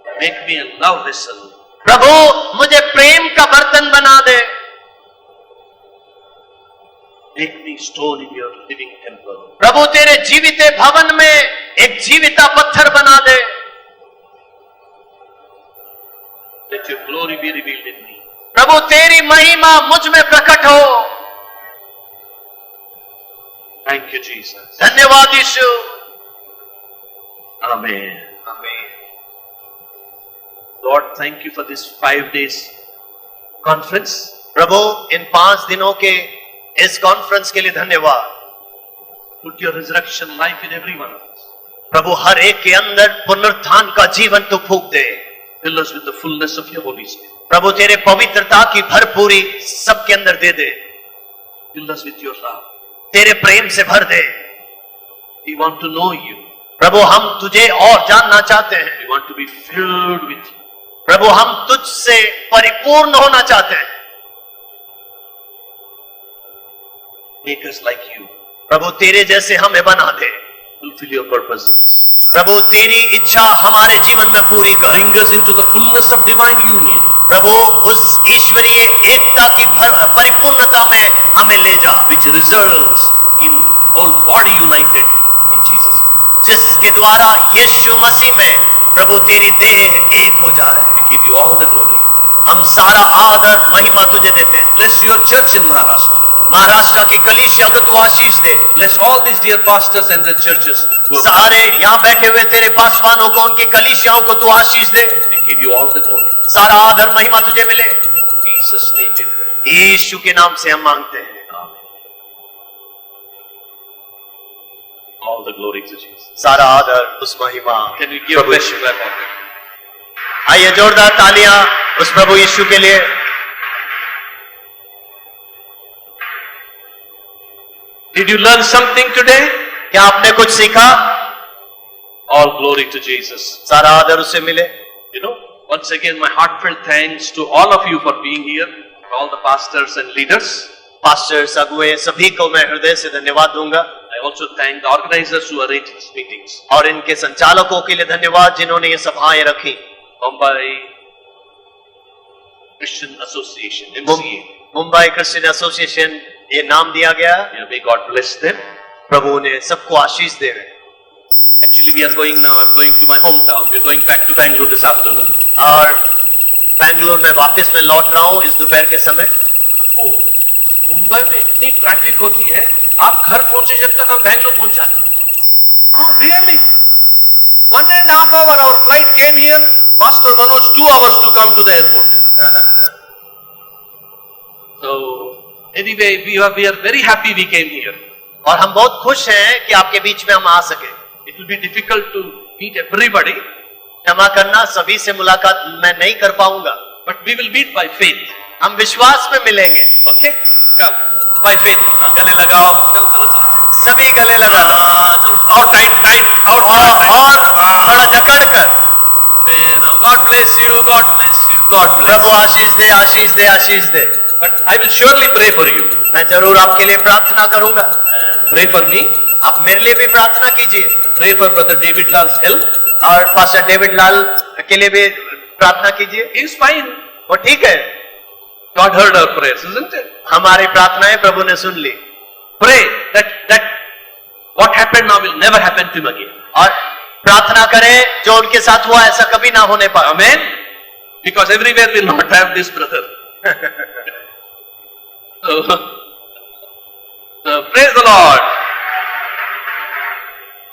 Make me a love vessel. प्रभु मुझे प्रेम का बर्तन बना दे। Make me stone in your living temple. प्रभु तेरे जीवित भवन में एक जीविता पत्थर बना दे। Let your glory be revealed in me. प्रभु तेरी महिमा मुझ में प्रकट हो। Thank you, Jesus. धन्यवाद यीशु। Amen. आमीन। Lord, thank you for this 5 days conference. प्रभु इन 5 दिनों के इस कॉन्फ्रेंस के लिए धन्यवाद। Put your resurrection life in every one of us. प्रभु हर एक के अंदर पुनरुत्थान का जीवन तू फूंक दे। Fill us with the fullness of your Holy Spirit. प्रभु तेरे पवित्रता की भरपूरी सबके अंदर दे दे। Fill us with your love. तेरे प्रेम से भर दे। We want to know you. प्रभु हम तुझे और जानना चाहते हैं। We want to be filled with you. प्रभु हम तुझसे परिपूर्ण होना चाहते हैं। Make us like you. प्रभु तेरे जैसे हमें बना दे। Fulfill your purpose in us. प्रभु तेरी इच्छा हमारे जीवन में पूरी कर। Bring us into the fullness of divine union. प्रभु उस ईश्वरीय एकता की परिपूर्णता में हमें ले जा, Which results in whole body united in Jesus' name. जिसके द्वारा यीशु मसीह में प्रभु तेरी देह एक हो जाए। We give you all the glory. हम सारा आदर महिमा तुझे देते हैं। Bless your church in Maharashtra. Maharashtra की कलीसिया को तू आशीष दे। Bless all these dear pastors and their churches. who have- सारे यहाँ बैठे हुए तेरे पासवानों को, उनकी कलीसियाओं को तू आशीष दे। We give you all the glory. सारा आदर महिमा तुझे मिले। In Jesus' name we pray. यीशु के नाम से हम मांगते हैं। Amen. All the glory to Jesus. सारा आदर उस महिमा। Can we give a blessing clap offering? आइए जोरदार तालियां उस प्रभु यीशु के लिए। Did you learn something today? क्या आपने कुछ सीखा? All glory to Jesus. सारा आदर उसे मिले। You know, once again, my heartfelt thanks to all of you for being here, all the pastors and leaders. Pastors, अगुए सभी को मैं हृदय से धन्यवाद दूंगा। I also thank the organizers who arranged these meetings. और इनके संचालकों के लिए धन्यवाद जिन्होंने ये सभाएं रखी। Mumbai Christian Association, MCA. Mumbai Christian association ये नाम दिया गया। Yeah, may God bless them. प्रभु ने सबको आशीष दे। Actually, we are going now. I'm going to my hometown. We're going back to Bangalore this afternoon. और बेंगलुरु में वापस मैं लौट रहा हूँ इस दोपहर के समय। मुंबई में इतनी ट्रैफिक होती है, आप घर पहुंचे जब तक हम बैंगलोर पहुंच जाते हैं। Oh, really? 1.5 hour our flight came here. Pastor Manoj 2 hours to come to the airport. So anyway, we are very happy we came here. और हम बहुत खुश हैं कि आपके बीच में हम आ सके। It will be difficult to meet everybody, क्षमा करना, सभी से मुलाकात मैं नहीं कर पाऊंगा, but we will meet by faith. हम विश्वास में मिलेंगे। Okay? Come. By faith. गले लगाओ। चलो चलो चलो। सभी गले लगा लो चलो और टाइट टाइट और और बड़ा जकड़ कर। God bless you. God bless you. God bless. Prabhu Ashish they, Ashish they, Ashish they. But I will surely pray for you. मैं जरूर आपके लिए प्रार्थना करूंगा। Pray for me. आप मेरे लिए भी प्रार्थना कीजिए Pray for Brother David Lal's health. और पास्टर डेविड लाल के लिए भी प्रार्थना कीजिए। He is fine. वो ठीक है। God heard our prayers, isn't it? हमारी प्रार्थनाएं प्रभु ने सुन ली। Pray that what happened now will never happen to him again. और प्रार्थना करें जो उनके साथ हुआ ऐसा कभी ना होने पाए। Amen. Because everywhere will not have this brother. So praise the Lord.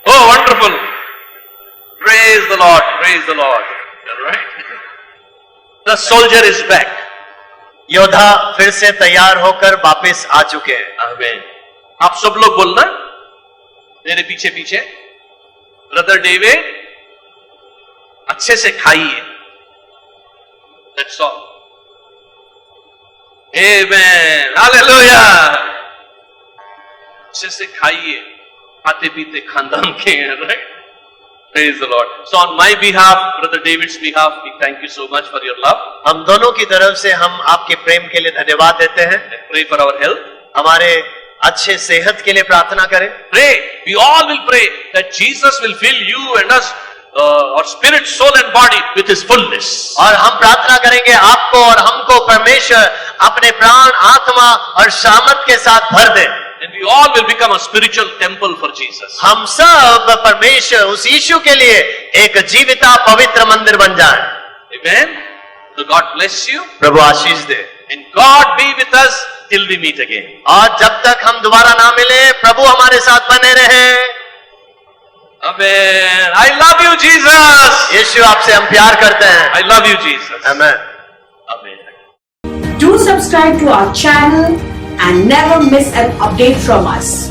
Oh, wonderful. Praise the Lord. Praise the Lord. All right. The soldier is back. योद्धा फिर से तैयार होकर वापस आ चुके हैं। Amen. आप सब लोग बोलना मेरे पीछे पीछे। ब्रदर डेविड अच्छे से खाइए। That's all. Amen. Hallelujah. अच्छे से खाइए, खाते पीते खानदान के हैं, right? Praise the Lord. So on my behalf, Brother David's behalf, we thank you so much for your love. हम दोनों की तरफ से हम आपके प्रेम के लिए धन्यवाद देते हैं। Pray for our health. हमारे अच्छे सेहत के लिए प्रार्थना करें। Pray. We all will pray that Jesus will fill you and us, our spirit, soul and body with His fullness. और हम प्रार्थना करेंगे आपको और हमको परमेश्वर अपने प्राण, आत्मा और सामर्थ के साथ भर दे। And we all will become a spiritual temple for Jesus. हम सब परमेश्वर उस यीशु के लिए एक जीविता पवित्र मंदिर बन जाएं। Amen. So God bless you. Prabhu Ashish they. And God be with us till we meet again. और जब तक हम दोबारा ना मिले, प्रभु हमारे साथ बने रहे। Amen. I love you, Jesus. यीशु आपसे हम प्यार करते हैं। I love you, Jesus. Amen. Amen. Do subscribe to our channel and never miss an update from us.